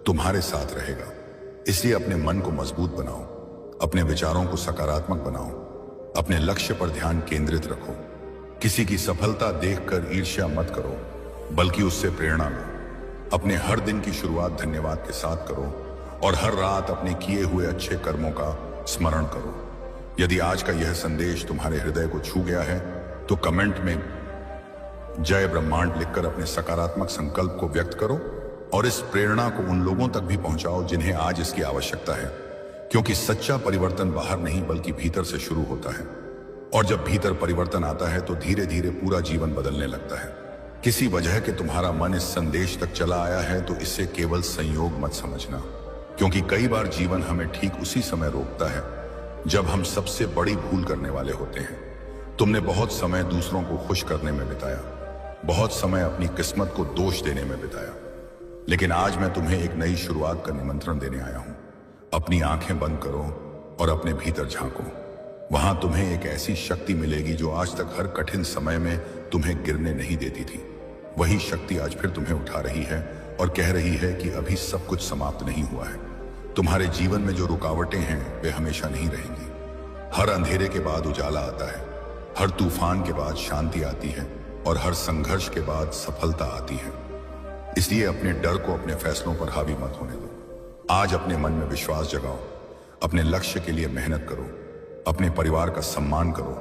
तुम्हारे साथ रहेगा। इसलिए अपने मन को मजबूत बनाओ, अपने विचारों को सकारात्मक बनाओ, अपने लक्ष्य पर ध्यान केंद्रित रखो। किसी की सफलता देखकर ईर्ष्या मत करो, बल्कि उससे प्रेरणा लो। अपने हर दिन की शुरुआत धन्यवाद के साथ करो और हर रात अपने किए हुए अच्छे कर्मों का स्मरण करो। यदि आज का यह संदेश तुम्हारे हृदय को छू गया है तो कमेंट में जय ब्रह्मांड लिखकर अपने सकारात्मक संकल्प को व्यक्त करो और इस प्रेरणा को उन लोगों तक भी पहुंचाओ जिन्हें आज इसकी आवश्यकता है, क्योंकि सच्चा परिवर्तन बाहर नहीं बल्कि भीतर से शुरू होता है। और जब भीतर परिवर्तन आता है तो धीरे धीरे पूरा जीवन बदलने लगता है। किसी वजह के तुम्हारा मन इस संदेश तक चला आया है तो इसे केवल संयोग मत समझना, क्योंकि कई बार जीवन हमें ठीक उसी समय रोकता है जब हम सबसे बड़ी भूल करने वाले होते हैं। तुमने बहुत समय दूसरों को खुश करने में बिताया, बहुत समय अपनी किस्मत को दोष देने में बिताया, लेकिन आज मैं तुम्हें एक नई शुरुआत का निमंत्रण देने आया हूं। अपनी आंखें बंद करो और अपने भीतर झांको। वहां तुम्हें एक ऐसी शक्ति मिलेगी जो आज तक हर कठिन समय में तुम्हें गिरने नहीं देती थी। वही शक्ति आज फिर तुम्हें उठा रही है और कह रही है कि अभी सब कुछ समाप्त नहीं हुआ है। तुम्हारे जीवन में जो रुकावटें हैं वे हमेशा नहीं रहेंगी। हर अंधेरे के बाद उजाला आता है, हर तूफान के बाद शांति आती है और हर संघर्ष के बाद सफलता आती है। इसलिए अपने डर को अपने फैसलों पर हावी मत होने दो। आज अपने मन में विश्वास जगाओ, अपने लक्ष्य के लिए मेहनत करो, अपने परिवार का सम्मान करो,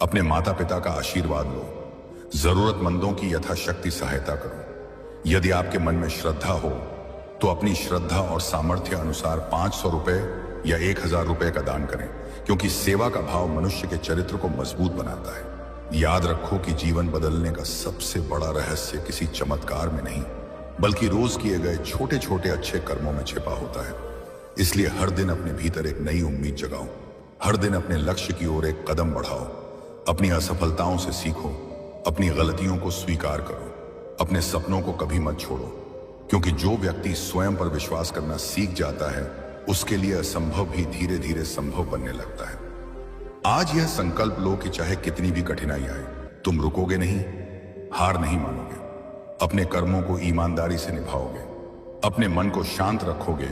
अपने माता पिता का आशीर्वाद लो, जरूरतमंदों की यथाशक्ति सहायता करो। यदि आपके मन में श्रद्धा हो तो अपनी श्रद्धा और सामर्थ्य अनुसार 500 रुपए या 1000 रुपए का दान करें, क्योंकि सेवा का भाव मनुष्य के चरित्र को मजबूत बनाता है। याद रखो कि जीवन बदलने का सबसे बड़ा रहस्य किसी चमत्कार में नहीं, बल्कि रोज किए गए छोटे छोटे अच्छे कर्मों में छिपा होता है। इसलिए हर दिन अपने भीतर एक नई उम्मीद जगाओ, हर दिन अपने लक्ष्य की ओर एक कदम बढ़ाओ, अपनी असफलताओं से सीखो, अपनी गलतियों को स्वीकार करो, अपने सपनों को कभी मत छोड़ो, क्योंकि जो व्यक्ति स्वयं पर विश्वास करना सीख जाता है उसके लिए असंभव भी धीरे धीरे संभव बनने लगता है। आज यह संकल्प लो कि चाहे कितनी भी कठिनाई आए, तुम रुकोगे नहीं, हार नहीं मानोगे, अपने कर्मों को ईमानदारी से निभाओगे, अपने मन को शांत रखोगे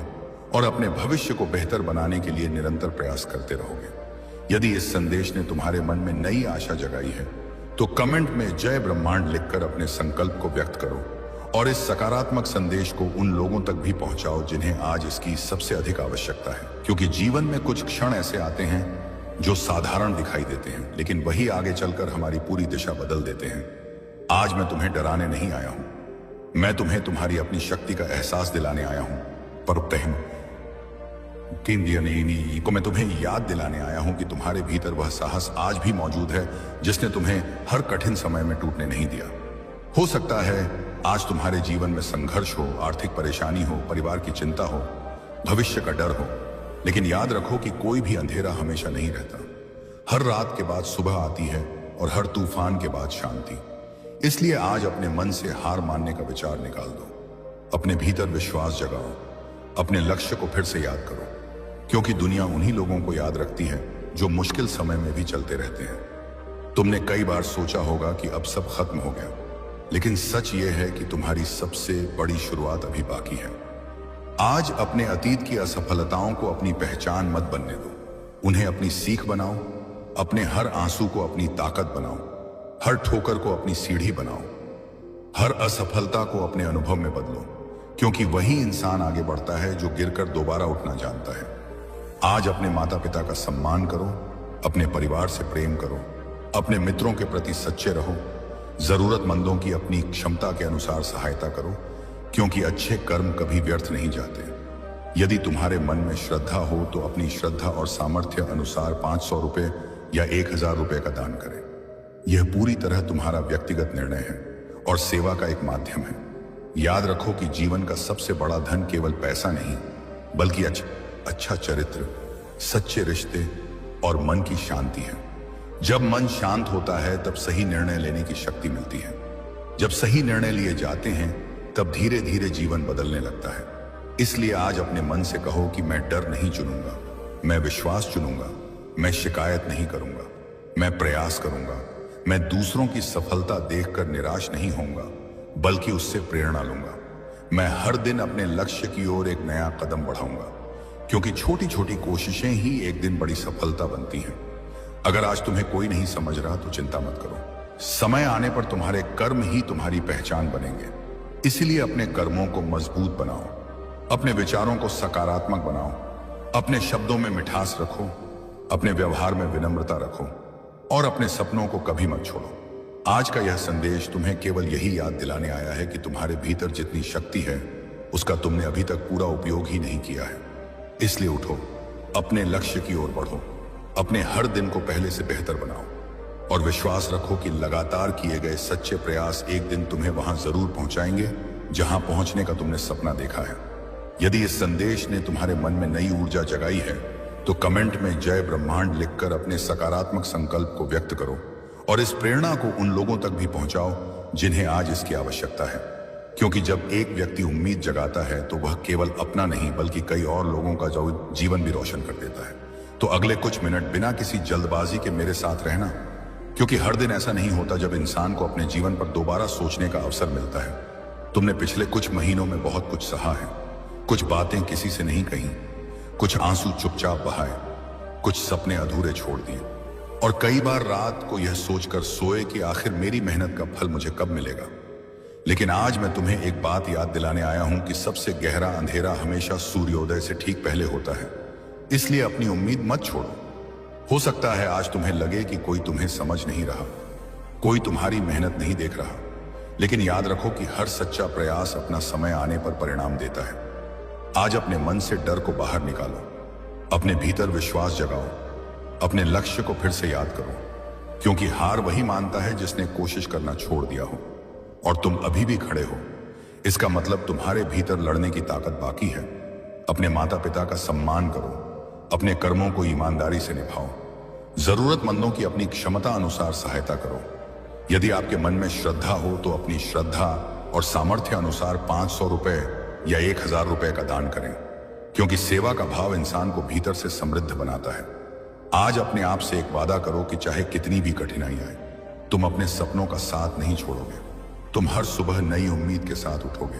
और अपने भविष्य को बेहतर बनाने के लिए निरंतर प्रयास करते रहोगे। यदि इस संदेश ने तुम्हारे मन में नई आशा जगाई है तो कमेंट में जय ब्रह्मांड लिखकर अपने संकल्प को व्यक्त करो और इस सकारात्मक संदेश को उन लोगों तक भी पहुंचाओ जिन्हें आज इसकी सबसे अधिक आवश्यकता है। क्योंकि जीवन में कुछ क्षण ऐसे आते हैं जो साधारण दिखाई देते हैं, लेकिन वही आगे चलकर हमारी पूरी दिशा बदल देते हैं। आज मैं तुम्हें डराने नहीं आया हूं, मैं तुम्हें तुम्हारी अपनी शक्ति का एहसास दिलाने आया हूं। पर को मैं तुम्हें याद दिलाने आया हूं कि तुम्हारे भीतर वह साहस आज भी मौजूद है जिसने तुम्हें हर कठिन समय में टूटने नहीं दिया। हो सकता है आज तुम्हारे जीवन में संघर्ष हो, आर्थिक परेशानी हो, परिवार की चिंता हो, भविष्य का डर हो, लेकिन याद रखो कि कोई भी अंधेरा हमेशा नहीं रहता। हर रात के बाद सुबह आती है और हर तूफान के बाद शांति। इसलिए आज अपने मन से हार मानने का विचार निकाल दो, अपने भीतर विश्वास जगाओ, अपने लक्ष्य को फिर से याद करो, क्योंकि दुनिया उन्हीं लोगों को याद रखती है जो मुश्किल समय में भी चलते रहते हैं। तुमने कई बार सोचा होगा कि अब सब खत्म हो गया, लेकिन सच ये है कि तुम्हारी सबसे बड़ी शुरुआत अभी बाकी है। आज अपने अतीत की असफलताओं को अपनी पहचान मत बनने दो, उन्हें अपनी सीख बनाओ, अपने हर आंसू को अपनी ताकत बनाओ, हर ठोकर को अपनी सीढ़ी बनाओ, हर असफलता को अपने अनुभव में बदलो, क्योंकि वही इंसान आगे बढ़ता है जो गिरकर दोबारा उठना जानता है। आज अपने माता पिता का सम्मान करो, अपने परिवार से प्रेम करो, अपने मित्रों के प्रति सच्चे रहो, जरूरतमंदों की अपनी क्षमता के अनुसार सहायता करो, क्योंकि अच्छे कर्म कभी व्यर्थ नहीं जाते। यदि तुम्हारे मन में श्रद्धा हो तो अपनी श्रद्धा और सामर्थ्य अनुसार 500 रुपए या 1000 रुपए का दान करें। यह पूरी तरह तुम्हारा व्यक्तिगत निर्णय है और सेवा का एक माध्यम है। याद रखो कि जीवन का सबसे बड़ा धन केवल पैसा नहीं, बल्कि अच्छा चरित्र, सच्चे रिश्ते और मन की शांति है। जब मन शांत होता है तब सही निर्णय लेने की शक्ति मिलती है। जब सही निर्णय लिए जाते हैं तब धीरे धीरे जीवन बदलने लगता है। इसलिए आज अपने मन से कहो कि मैं डर नहीं चुनूंगा, मैं विश्वास चुनूंगा, मैं शिकायत नहीं करूंगा, मैं प्रयास करूंगा, मैं दूसरों की सफलता देखकर निराश नहीं होऊंगा, बल्कि उससे प्रेरणा लूंगा। मैं हर दिन अपने लक्ष्य की ओर एक नया कदम बढ़ाऊंगा, क्योंकि छोटी छोटी कोशिशें ही एक दिन बड़ी सफलता बनती हैं। अगर आज तुम्हें कोई नहीं समझ रहा तो चिंता मत करो, समय आने पर तुम्हारे कर्म ही तुम्हारी पहचान बनेंगे। इसलिए अपने कर्मों को मजबूत बनाओ, अपने विचारों को सकारात्मक बनाओ, अपने शब्दों में मिठास रखो, अपने व्यवहार में विनम्रता रखो और अपने सपनों को कभी मत छोड़ो। आज का यह संदेश तुम्हें केवल यही याद दिलाने आया है कि तुम्हारे भीतर जितनी शक्ति है उसका तुमने अभी तक पूरा उपयोग ही नहीं किया है। इसलिए उठो, अपने लक्ष्य की ओर बढ़ो, अपने हर दिन को पहले से बेहतर बनाओ और विश्वास रखो कि लगातार किए गए सच्चे प्रयास एक दिन तुम्हें वहां जरूर पहुंचाएंगे जहां पहुंचने का तुमने सपना देखा है। यदि इस संदेश ने तुम्हारे मन में नई ऊर्जा जगाई है तो कमेंट में जय ब्रह्मांड लिखकर अपने सकारात्मक संकल्प को व्यक्त करो और इस प्रेरणा को उन लोगों तक भी पहुंचाओ जिन्हें आज इसकी आवश्यकता है। क्योंकि जब एक व्यक्ति उम्मीद जगाता है तो वह केवल अपना नहीं बल्कि कई और लोगों का जीवन भी रोशन कर देता है। तो अगले कुछ मिनट बिना किसी जल्दबाजी के मेरे साथ रहना, क्योंकि हर दिन ऐसा नहीं होता जब इंसान को अपने जीवन पर दोबारा सोचने का अवसर मिलता है। तुमने पिछले कुछ महीनों में बहुत कुछ सहा है, कुछ बातें किसी से नहीं कही, कुछ आंसू चुपचाप बहाए, कुछ सपने अधूरे छोड़ दिए और कई बार रात को यह सोचकर सोए कि आखिर मेरी मेहनत का फल मुझे कब मिलेगा। लेकिन आज मैं तुम्हें एक बात याद दिलाने आया हूं कि सबसे गहरा अंधेरा हमेशा सूर्योदय से ठीक पहले होता है। इसलिए अपनी उम्मीद मत छोड़ो। हो सकता है आज तुम्हें लगे कि कोई तुम्हें समझ नहीं रहा, कोई तुम्हारी मेहनत नहीं देख रहा, लेकिन याद रखो कि हर सच्चा प्रयास अपना समय आने पर परिणाम देता है। आज अपने मन से डर को बाहर निकालो अपने भीतर विश्वास जगाओ, अपने लक्ष्य को फिर से याद करो, क्योंकि हार वही मानता है जिसने कोशिश करना छोड़ दिया हो। और तुम अभी भी खड़े हो, इसका मतलब तुम्हारे भीतर लड़ने की ताकत बाकी है। अपने माता पिता का सम्मान करो, अपने कर्मों को ईमानदारी से निभाओ, जरूरतमंदों की अपनी क्षमता अनुसार सहायता करो। यदि आपके मन में श्रद्धा हो तो अपनी श्रद्धा और सामर्थ्य अनुसार 500 रुपए या 1000 रुपए का दान करें, क्योंकि सेवा का भाव इंसान को भीतर से समृद्ध बनाता है। आज अपने आप से एक वादा करो कि चाहे कितनी भी कठिनाई आए, तुम अपने सपनों का साथ नहीं छोड़ोगे। तुम हर सुबह नई उम्मीद के साथ उठोगे,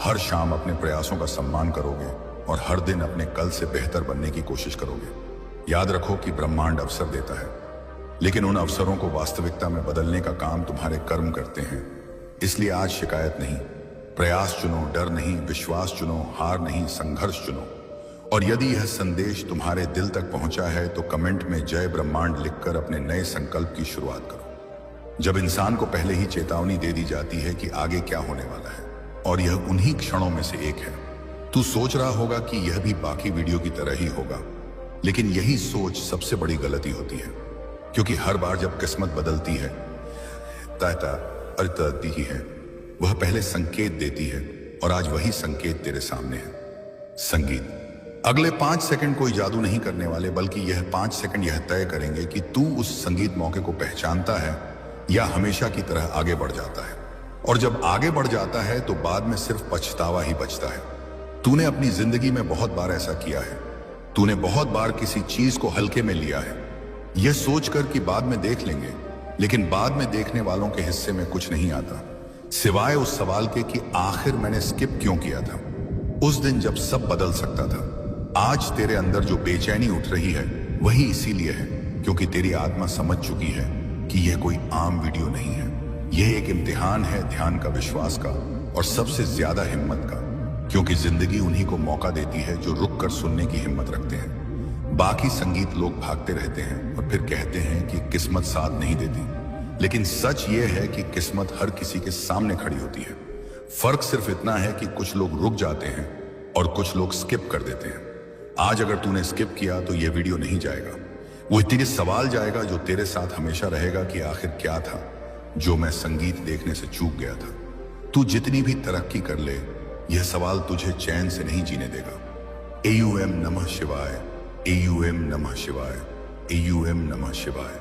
हर शाम अपने प्रयासों का सम्मान करोगे और हर दिन अपने कल से बेहतर बनने की कोशिश करोगे। याद रखो कि ब्रह्मांड अवसर देता है, लेकिन उन अवसरों को वास्तविकता में बदलने का काम तुम्हारे कर्म करते हैं। इसलिए आज शिकायत नहीं, प्रयास चुनो, डर नहीं, विश्वास चुनो, हार नहीं, संघर्ष चुनो। और यदि यह संदेश तुम्हारे दिल तक पहुंचा है तो कमेंट में जय ब्रह्मांड लिखकर अपने नए संकल्प की शुरुआत करो। जब इंसान को पहले ही चेतावनी दे दी जाती है कि आगे क्या होने वाला है, और यह उन्हीं क्षणों में से एक है। तू सोच रहा होगा कि यह भी बाकी वीडियो की तरह ही होगा, लेकिन यही सोच सबसे बड़ी गलती होती है, क्योंकि हर बार जब किस्मत बदलती है ही है, वह पहले संकेत देती है, और आज वही संकेत तेरे सामने है। संगीत। अगले 5 सेकंड कोई जादू नहीं करने वाले, बल्कि यह 5 सेकंड यह तय करेंगे कि तू उस संगीत मौके को पहचानता है या हमेशा की तरह आगे बढ़ जाता है। और जब आगे बढ़ जाता है तो बाद में सिर्फ पछतावा ही बचता है। तूने अपनी जिंदगी में बहुत बार ऐसा किया है। तूने बहुत बार किसी चीज को हल्के में लिया है, यह सोचकर कि बाद में देख लेंगे, लेकिन बाद में देखने वालों के हिस्से में कुछ नहीं आता, सिवाय उस सवाल के कि आखिर मैंने स्किप क्यों किया था, उस दिन जब सब बदल सकता था। आज तेरे अंदर जो बेचैनी उठ रही है वही इसीलिए है क्योंकि तेरी आत्मा समझ चुकी है कि यह कोई आम वीडियो नहीं है। यह एक इम्तिहान है ध्यान का, विश्वास का, और सबसे ज्यादा हिम्मत का, क्योंकि जिंदगी उन्हीं को मौका देती है जो रुक कर सुनने की हिम्मत रखते हैं। बाकी संगीत लोग भागते रहते हैं और फिर कहते हैं कि किस्मत साथ नहीं देती, लेकिन सच ये है कि किस्मत हर किसी के सामने खड़ी होती है। फर्क सिर्फ इतना है कि कुछ लोग रुक जाते हैं और कुछ लोग स्किप कर देते हैं। आज अगर तूने स्किप किया तो यह वीडियो नहीं जाएगा, वो तेरे सवाल जाएगा जो तेरे साथ हमेशा रहेगा कि आखिर क्या था जो मैं संगीत देखने से चूक गया था। तू जितनी भी तरक्की कर ले, यह सवाल तुझे चैन से नहीं जीने देगा। AUM नमः शिवाय, AUM नमः शिवाय, AUM नमः शिवाय।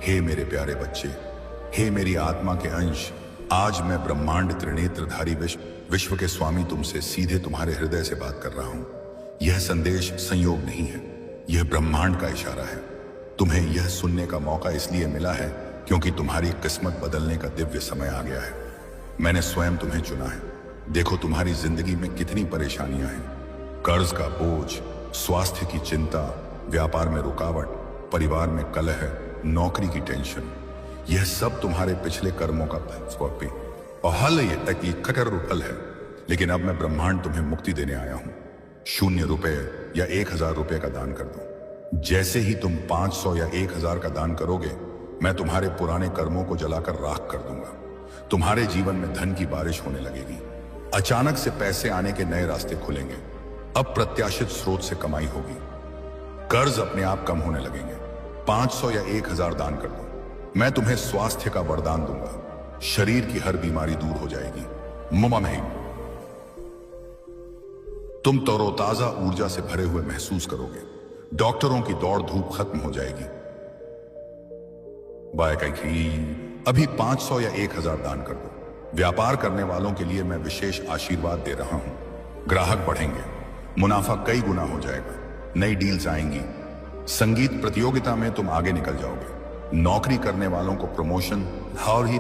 हे मेरे प्यारे बच्चे, हे मेरी आत्मा के अंश, आज मैं ब्रह्मांड त्रिनेत्रधारी विश्व के स्वामी तुमसे सीधे तुम्हारे हृदय से बात कर रहा हूं। यह संदेश संयोग नहीं है, यह ब्रह्मांड का इशारा है। तुम्हें यह सुनने का मौका इसलिए मिला है क्योंकि तुम्हारी किस्मत बदलने का दिव्य समय आ गया है। मैंने स्वयं तुम्हें चुना है। देखो तुम्हारी जिंदगी में कितनी परेशानियां हैं, कर्ज का बोझ, स्वास्थ्य की चिंता, व्यापार में रुकावट, परिवार में कलह, नौकरी की टेंशन, यह सब तुम्हारे पिछले कर्मों का और हल है। लेकिन अब मैं ब्रह्मांड तुम्हें मुक्ति देने आया हूं। 0 रुपए या 1000 रुपए का दान कर दो। जैसे ही तुम 500 या 1000 का दान करोगे, मैं तुम्हारे पुराने कर्मों को जलाकर राख कर दूंगा। तुम्हारे जीवन में धन की बारिश होने लगेगी। अचानक से पैसे आने के नए रास्ते खुलेंगे। अप्रत्याशित स्रोत से कमाई होगी। कर्ज अपने आप कम होने लगेंगे। 500 या 1000 दान कर दो। मैं तुम्हें स्वास्थ्य का वरदान दूंगा। शरीर की हर बीमारी दूर हो जाएगी। तुम तरोताजा ऊर्जा से भरे हुए महसूस करोगे। डॉक्टरों की दौड़ धूप खत्म हो जाएगी। अभी 500 या 1000 दान कर दो। व्यापार करने वालों के लिए मैं विशेष आशीर्वाद दे रहा हूं। ग्राहक बढ़ेंगे, मुनाफा कई गुना हो जाएगा, नई डील्स आएंगी। संगीत प्रतियोगिता में तुम आगे निकल जाओगे। नौकरी करने वालों को प्रमोशन और ही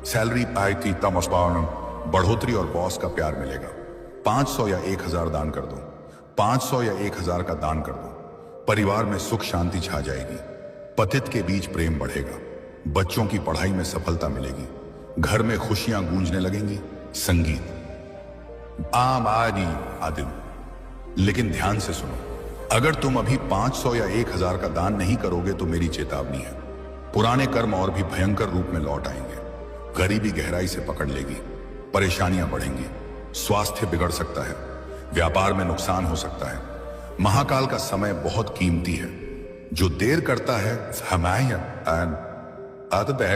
सैलरी बढ़ोतरी और बॉस का प्यार मिलेगा। 500 या 1000 दान कर दो। 500 या 1000 का दान कर दो। परिवार में सुख शांति छा जाएगी। पतित के बीच प्रेम बढ़ेगा। बच्चों की पढ़ाई में सफलता मिलेगी। घर में खुशियां गूंजने लगेंगी। संगीत आदिल। लेकिन ध्यान से सुनो, अगर तुम अभी 500 या 1000 का दान नहीं करोगे तो मेरी चेतावनी है, पुराने कर्म और भी भयंकर रूप में लौट आएंगे। गरीबी गहराई से पकड़ लेगी। परेशानियां बढ़ेंगी। स्वास्थ्य बिगड़ सकता है। व्यापार में नुकसान हो सकता है। महाकाल का समय बहुत कीमती है। जो देर करता है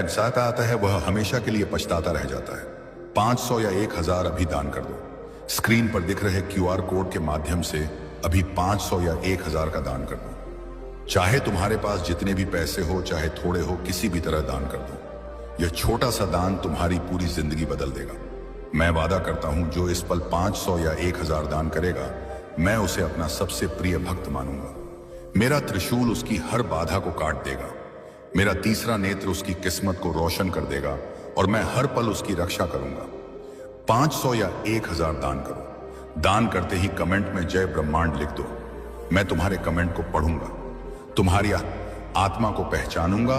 साथ आता है वह हमेशा के लिए पछताता रह जाता है। 500 या 1000 अभी दान कर दो। स्क्रीन पर दिख रहे QR कोड के माध्यम से अभी 500 या 1000 का दान कर दो। चाहे तुम्हारे पास जितने भी पैसे हो, चाहे थोड़े हो, किसी भी तरह दान कर दो। यह छोटा सा दान तुम्हारी पूरी जिंदगी बदल देगा। मैं वादा करता हूं, जो इस पल 500 या 1000 दान करेगा, मैं उसे अपना सबसे प्रिय भक्त मानूंगा। मेरा त्रिशूल उसकी हर बाधा को काट देगा। मेरा तीसरा नेत्र उसकी किस्मत को रोशन कर देगा और मैं हर पल उसकी रक्षा करूंगा। 500 या 1000 दान करो। दान करते ही कमेंट में जय ब्रह्मांड लिख दो। मैं तुम्हारे कमेंट को पढ़ूंगा, तुम्हारी आत्मा को पहचानूंगा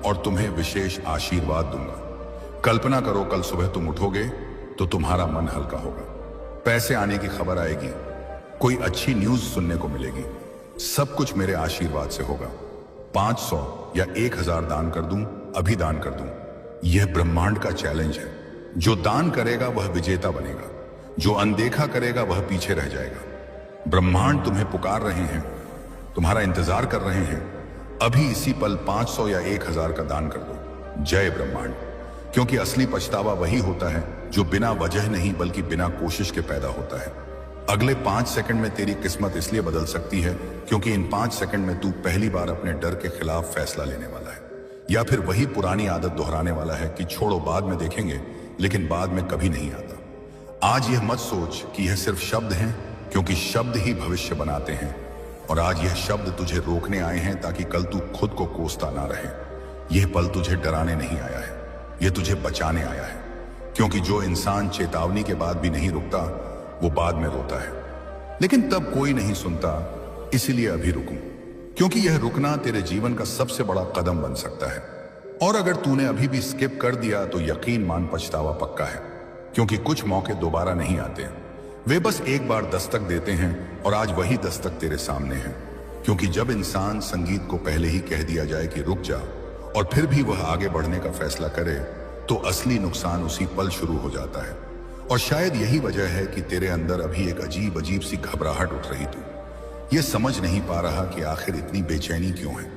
और तुम्हें विशेष आशीर्वाद दूंगा। कल्पना करो, कल सुबह तुम उठोगे तो तुम्हारा मन हल्का होगा। पैसे आने की खबर आएगी, कोई अच्छी न्यूज सुनने को मिलेगी। सब कुछ मेरे आशीर्वाद से होगा। 500 या 1000 दान कर दूं, अभी दान कर दूं। यह ब्रह्मांड का चैलेंज है। जो दान करेगा वह विजेता बनेगा, जो अनदेखा करेगा वह पीछे रह जाएगा। ब्रह्मांड तुम्हें पुकार रहे हैं, तुम्हारा इंतजार कर रहे हैं। अभी इसी पल 500 या 1000 का दान कर दो। जय ब्रह्मांड। क्योंकि असली पछतावा वही होता है जो बिना वजह नहीं बल्कि बिना कोशिश के पैदा होता है। अगले 5 सेकंड में तेरी किस्मत इसलिए बदल सकती है क्योंकि इन 5 सेकंड में तू पहली बार अपने डर के खिलाफ फैसला लेने वाला है, या फिर वही पुरानी आदत दोहराने वाला है कि छोड़ो बाद में देखेंगे, लेकिन बाद में कभी नहीं आता। आज यह मत सोच कि यह सिर्फ शब्द हैं, क्योंकि शब्द ही भविष्य बनाते हैं। और आज यह शब्द तुझे रोकने आए हैं ताकि कल तू खुद को कोसता ना रहे। यह पल तुझे डराने नहीं आया है, यह तुझे बचाने आया है। क्योंकि जो इंसान चेतावनी के बाद भी नहीं रुकता, वो बाद में रोता है। लेकिन तब कोई नहीं सुनता, इसीलिए अभी रुकूं, क्योंकि यह रुकना तेरे जीवन का सबसे बड़ा कदम बन सकता है। और अगर तूने अभी भी स्किप कर दिया तो यकीन मान पछतावा पक्का है, क्योंकि कुछ मौके दोबारा नहीं आते। वे बस एक बार दस्तक देते हैं और आज वही दस्तक तेरे सामने है। क्योंकि जब इंसान संगीत को पहले ही कह दिया जाए कि रुक जा और फिर भी वह आगे बढ़ने का फैसला करे, तो असली नुकसान उसी पल शुरू हो जाता है। और शायद यही वजह है कि तेरे अंदर अभी एक अजीब अजीब सी घबराहट उठ रही। तू ये समझ नहीं पा रहा कि आखिर इतनी बेचैनी क्यों है।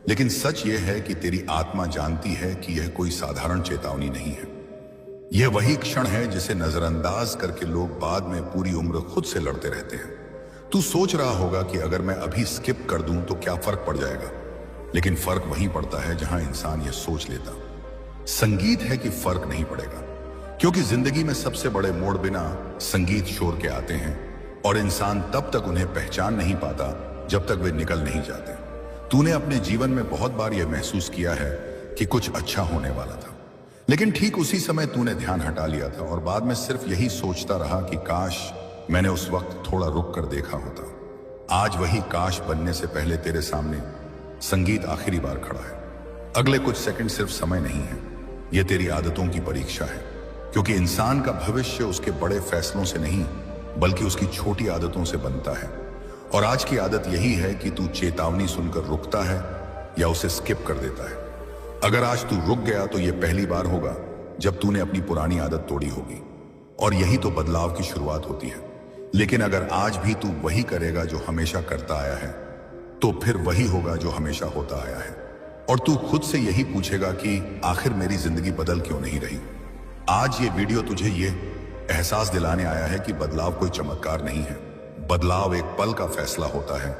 लेकिन सच यह है कि तेरी आत्मा जानती है कि यह कोई साधारण चेतावनी नहीं है। यह वही क्षण है जिसे नजरअंदाज करके लोग बाद में पूरी उम्र खुद से लड़ते रहते हैं। तू सोच रहा होगा कि अगर मैं अभी स्किप कर दूं तो क्या फर्क पड़ जाएगा, लेकिन फर्क वहीं पड़ता है जहां इंसान यह सोच लेता। संगीत है कि फर्क नहीं पड़ेगा, क्योंकि जिंदगी में सबसे बड़े मोड़ बिना संगीत शोर के आते हैं और इंसान तब तक उन्हें पहचान नहीं पाता जब तक वे निकल नहीं जाते। तूने अपने जीवन में बहुत बार यह महसूस किया है कि कुछ अच्छा होने वाला था, लेकिन ठीक उसी समय तूने ध्यान हटा लिया था और बाद में सिर्फ यही सोचता रहा कि काश मैंने उस वक्त थोड़ा रुक कर देखा होता। आज वही काश बनने से पहले तेरे सामने संगीत आखिरी बार खड़ा है। अगले कुछ सेकंड सिर्फ समय नहीं है, यह तेरी आदतों की परीक्षा है। क्योंकि इंसान का भविष्य उसके बड़े फैसलों से नहीं बल्कि उसकी छोटी आदतों से बनता है। और आज की आदत यही है कि तू चेतावनी सुनकर रुकता है या उसे स्किप कर देता है। अगर आज तू रुक गया तो यह पहली बार होगा जब तूने अपनी पुरानी आदत तोड़ी होगी, और यही तो बदलाव की शुरुआत होती है। लेकिन अगर आज भी तू वही करेगा जो हमेशा करता आया है, तो फिर वही होगा जो हमेशा होता आया है। और तू खुद से यही पूछेगा कि आखिर मेरी जिंदगी बदल क्यों नहीं रही। आज ये वीडियो तुझे ये एहसास दिलाने आया है कि बदलाव कोई चमत्कार नहीं है। बदलाव एक पल का फैसला होता है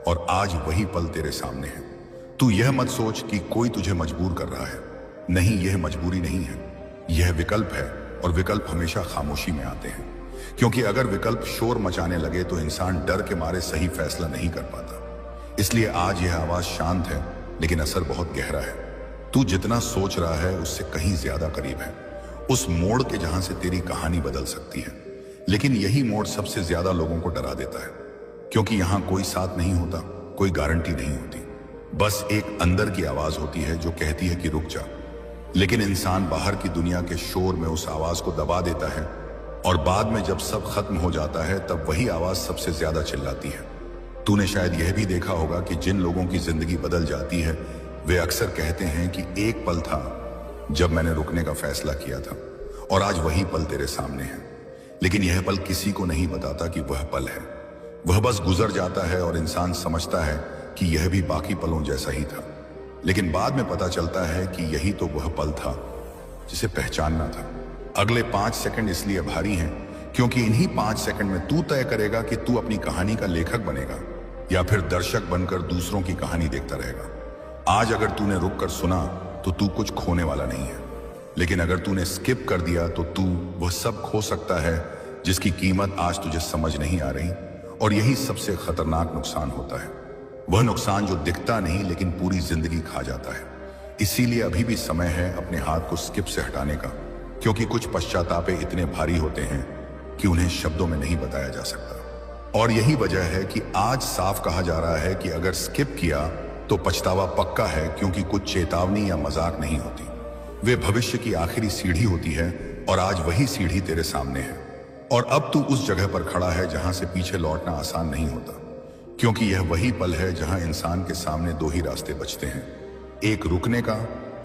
और आज वही पल तेरे सामने है। तू यह मत सोच कि कोई तुझे मजबूर कर रहा है। नहीं, यह मजबूरी नहीं है, यह विकल्प है। और विकल्प हमेशा खामोशी में आते हैं, क्योंकि अगर विकल्प शोर मचाने लगे तो इंसान डर के मारे सही फैसला नहीं कर पाता। इसलिए आज यह आवाज शांत है, लेकिन असर बहुत गहरा है। तू जितना सोच रहा है उससे कहीं ज्यादा करीब है, उस मोड़ के जहां से तेरी कहानी बदल सकती है। लेकिन यही मोड़ सबसे ज्यादा लोगों को डरा देता है, क्योंकि यहां कोई साथ नहीं होता, कोई गारंटी नहीं होती। बस एक अंदर की आवाज होती है जो कहती है कि रुक जा। लेकिन इंसान बाहर की दुनिया के शोर में उस आवाज को दबा देता है, और बाद में जब सब खत्म हो जाता है तब वही आवाज सबसे ज्यादा चिल्लाती है। तूने शायद यह भी देखा होगा कि जिन लोगों की जिंदगी बदल जाती है वे अक्सर कहते हैं कि एक पल था जब मैंने रुकने का फैसला किया था, और आज वही पल तेरे सामने है। लेकिन यह पल किसी को नहीं बताता कि वह पल है। वह बस गुजर जाता है और इंसान समझता है कि यह भी बाकी पलों जैसा ही था। लेकिन बाद में पता चलता है कि यही तो वह पल था जिसे पहचानना था। अगले 5 सेकंड इसलिए भारी हैं क्योंकि इन्हीं 5 सेकंड में तू तय करेगा कि तू अपनी कहानी का लेखक बनेगा या फिर दर्शक बनकर दूसरों की कहानी देखता रहेगा। आज अगर तूने रुक कर सुना तो तू कुछ खोने वाला नहीं है, लेकिन अगर तूने स्किप कर दिया तो तू वह सब खो सकता है जिसकी कीमत आज तुझे समझ नहीं आ रही। और यही सबसे खतरनाक नुकसान होता है, वह नुकसान जो दिखता नहीं लेकिन पूरी जिंदगी खा जाता है। इसीलिए अभी भी समय है अपने हाथ को स्किप से हटाने का, क्योंकि कुछ पश्चातापे इतने भारी होते हैं कि उन्हें शब्दों में नहीं बताया जा सकता। और यही वजह है कि आज साफ कहा जा रहा है कि अगर स्किप किया तो पछतावा पक्का है, क्योंकि कुछ चेतावनी या मजाक नहीं होती, वे भविष्य की आखिरी सीढ़ी होती है। और आज वही सीढ़ी तेरे सामने है और अब तू उस जगह पर खड़ा है जहां से पीछे लौटना आसान नहीं होता, क्योंकि यह वही पल है जहां इंसान के सामने 2 ही रास्ते बचते हैं, एक रुकने का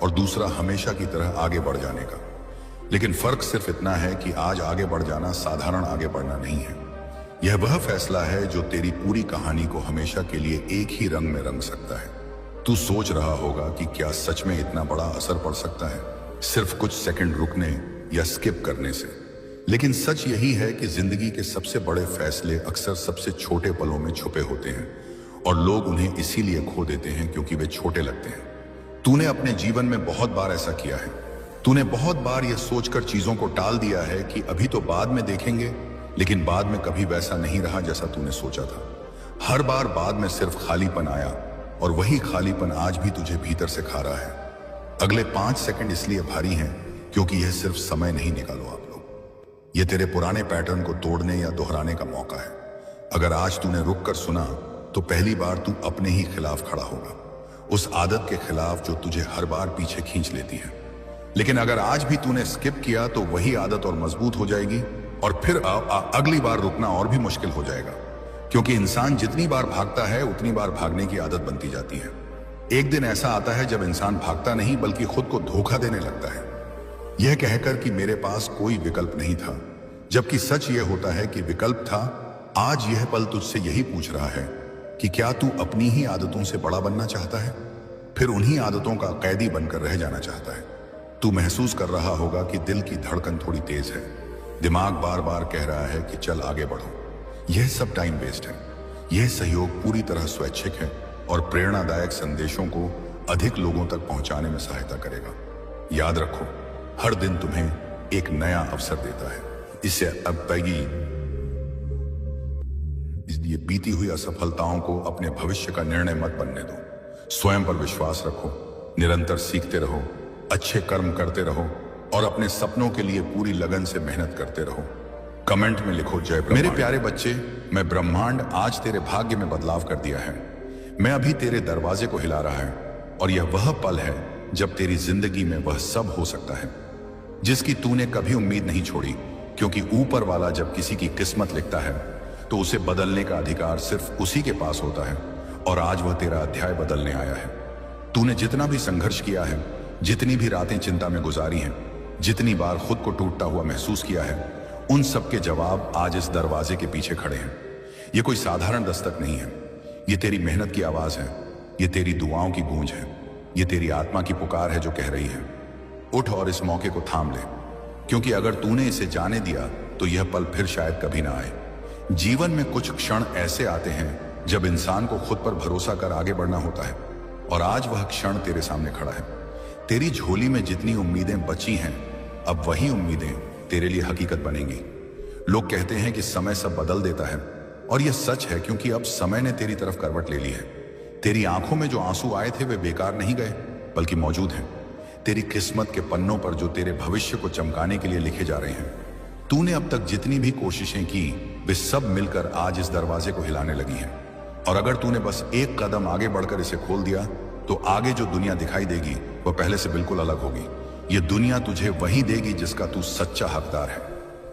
और दूसरा हमेशा की तरह आगे बढ़ जाने का। लेकिन फर्क सिर्फ इतना है कि आज आगे बढ़ जाना साधारण आगे बढ़ना नहीं है, यह वह फैसला है जो तेरी पूरी कहानी को हमेशा के लिए एक ही रंग में रंग सकता है। तू सोच रहा होगा कि क्या सच में इतना बड़ा असर पड़ सकता है सिर्फ कुछ सेकंड रुकने या स्किप करने से, लेकिन सच यही है कि जिंदगी के सबसे बड़े फैसले अक्सर सबसे छोटे पलों में छुपे होते हैं और लोग उन्हें इसीलिए खो देते हैं क्योंकि वे छोटे लगते हैं। तूने अपने जीवन में बहुत बार ऐसा किया है। तूने बहुत बार यह सोचकर चीजों को टाल दिया है कि अभी तो बाद में देखेंगे, लेकिन बाद में कभी वैसा नहीं रहा जैसा तूने सोचा था। हर बार बाद में सिर्फ खालीपन आया और वही खालीपन आज भी तुझे भीतर से खा रहा है। अगले 5 सेकंड इसलिए भारी हैं क्योंकि यह सिर्फ समय नहीं, निकालो आप लोग, यह तेरे पुराने पैटर्न को तोड़ने या दोहराने का मौका है। अगर आज तूने रुक कर सुना तो पहली बार तू अपने ही खिलाफ खड़ा होगा, उस आदत के खिलाफ जो तुझे हर बार पीछे खींच लेती है। लेकिन अगर आज भी तूने स्किप किया तो वही आदत और मजबूत हो जाएगी और फिर अगली बार रुकना और भी मुश्किल हो जाएगा, क्योंकि इंसान जितनी बार भागता है उतनी बार भागने की आदत बनती जाती है। एक दिन ऐसा आता है जब इंसान भागता नहीं बल्कि खुद को धोखा देने लगता है, यह कहकर कि मेरे पास कोई विकल्प नहीं था, जबकि सच यह होता है कि विकल्प था। आज यह पल तुझसे यही पूछ रहा है कि क्या तू अपनी ही आदतों से बड़ा बनना चाहता है, फिर उन्हीं आदतों का कैदी बनकर रह जाना चाहता है। तू महसूस कर रहा होगा कि दिल की धड़कन थोड़ी तेज है, दिमाग बार बार कह रहा है कि चल आगे बढ़ो। यह सब टाइम वेस्ट है, यह सहयोग पूरी तरह स्वैच्छिक है और प्रेरणादायक संदेशों को अधिक लोगों तक पहुंचाने में सहायता करेगा। याद रखो, हर दिन तुम्हें एक नया अवसर देता है। इससे अब पैगी इसलिए बीती हुई असफलताओं को अपने भविष्य का निर्णय मत बनने दो। स्वयं पर विश्वास रखो, निरंतर सीखते रहो, अच्छे कर्म करते रहो और अपने सपनों के लिए पूरी लगन से मेहनत करते रहो। कमेंट में लिखो जय ब्रह्मांड। मेरे प्यारे बच्चे, मैं ब्रह्मांड आज तेरे भाग्य में बदलाव कर दिया है। मैं अभी तेरे दरवाजे को हिला रहा है और यह वह पल है जब तेरी जिंदगी में वह सब हो सकता है जिसकी तूने कभी उम्मीद नहीं छोड़ी, क्योंकि ऊपर वाला जब किसी की किस्मत लिखता है तो उसे बदलने का अधिकार सिर्फ उसी के पास होता है। और आज वह तेरा अध्याय बदलने आया है। तूने जितना भी संघर्ष किया है, जितनी भी रातें चिंता में गुजारी हैं, जितनी बार खुद को टूटता हुआ महसूस किया है, उन सब के जवाब आज इस दरवाजे के पीछे खड़े हैं। ये कोई साधारण दस्तक नहीं है, ये तेरी मेहनत की आवाज है, ये तेरी दुआओं की गूंज है, ये तेरी आत्मा की पुकार है जो कह रही है उठ और इस मौके को थाम ले, क्योंकि अगर तूने इसे जाने दिया तो यह पल फिर शायद कभी ना आए। जीवन में कुछ क्षण ऐसे आते हैं जब इंसान को खुद पर भरोसा कर आगे बढ़ना होता है, और आज वह क्षण तेरे सामने खड़ा है। तेरी झोली में जितनी उम्मीदें बची हैं, अब वही उम्मीदें तेरे लिए हकीकत बनेंगी। लोग कहते हैं कि समय सब बदल देता है, और यह सच है, क्योंकि अब समय ने तेरी तरफ करवट ले ली है। तेरी आंखों में जो आंसू आए थे वे बेकार नहीं गए, बल्कि मौजूद हैं। तेरी किस्मत के पन्नों पर जो तेरे भविष्य को चमकाने के लिए लिखे जा रहे हैं। तूने अब तक जितनी भी कोशिशें की वे सब मिलकर आज इस दरवाजे को हिलाने लगी हैं। और अगर तूने बस एक कदम आगे बढ़कर इसे खोल दिया तो आगे जो दुनिया दिखाई देगी वह पहले से बिल्कुल अलग होगी। ये दुनिया तुझे वही देगी जिसका तू सच्चा हकदार है।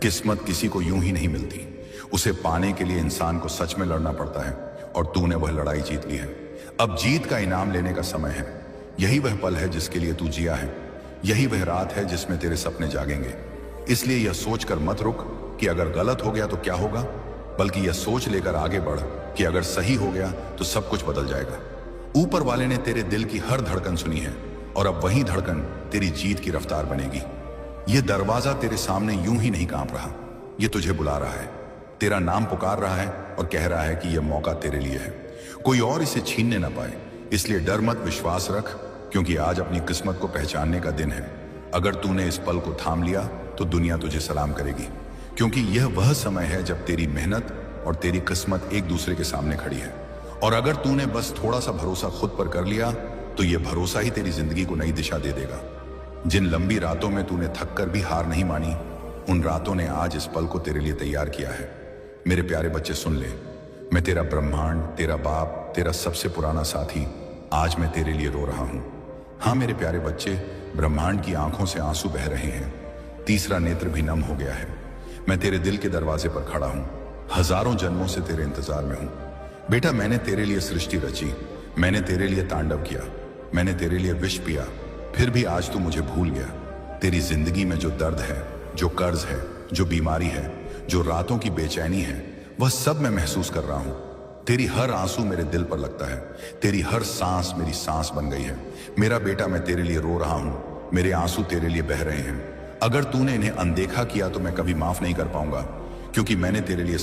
किस्मत किसी को यूं ही नहीं मिलती, उसे पाने के लिए इंसान को सच में लड़ना पड़ता है, और तूने वह लड़ाई जीत ली है। अब जीत का इनाम लेने का समय है। यही वह पल है जिसके लिए तू जिया है, यही वह रात है जिसमें तेरे सपने जागेंगे। इसलिए यह सोचकर मत रुक कि अगर गलत हो गया तो क्या होगा, बल्कि यह सोच लेकर आगे बढ़ कि अगर सही हो गया तो सब कुछ बदल जाएगा। ऊपर वाले ने तेरे दिल की हर धड़कन सुनी है और अब वही धड़कन तेरी जीत की रफ्तार बनेगी। यह दरवाजा तेरे सामने यूं ही नहीं कांप रहा, यह तुझे बुला रहा है, तेरा नाम पुकार रहा है और कह रहा है कि यह मौका तेरे लिए है, कोई और इसे छीनने ना पाए। इसलिए डर मत, विश्वास रख, क्योंकि आज अपनी किस्मत को पहचानने का दिन है। अगर तूने इस पल को थाम लिया तो दुनिया तुझे सलाम करेगी, क्योंकि यह वह समय है जब तेरी मेहनत और तेरी किस्मत एक दूसरे के सामने खड़ी है। और अगर तूने बस थोड़ा सा भरोसा खुद पर कर लिया तो यह भरोसा ही तेरी जिंदगी को नई दिशा दे देगा। जिन लंबी रातों में तूने थक कर भी हार नहीं मानी, उन रातों ने आज इस पल को तेरे लिए तैयार किया है। मेरे प्यारे बच्चे सुन ले, मैं तेरा ब्रह्मांड, तेरा बाप, तेरा सबसे पुराना साथी, आज मैं तेरे लिए रो रहा हूं। हाँ मेरे प्यारे बच्चे, ब्रह्मांड की आंखों से आंसू बह रहे हैं, तीसरा नेत्र भी नम हो गया है। मैं तेरे दिल के दरवाजे पर खड़ा हूं, हजारों जन्मों से तेरे इंतजार में हूं। बेटा, मैंने तेरे लिए सृष्टि रची, मैंने तेरे लिए तांडव किया, मैंने तेरे लिए विष पिया, फिर भी आज तू मुझे भूल गया। तेरी जिंदगी में जो दर्द है, जो कर्ज है, जो बीमारी है, जो रातों की बेचैनी है, वह सब मैं महसूस कर रहा हूं। तेरी हर आंसू मेरे दिल पर लगता है, तेरी हर सांस मेरी सांस बन गई है। मेरा बेटा, मैं तेरे लिए रो रहा हूं, मेरे आंसू तेरे लिए बह रहे हैं। अगर तूने इन्हें अनदेखा किया तो मैं कभी माफ नहीं कर पाऊंगा, क्योंकि मैंने तेरे लिए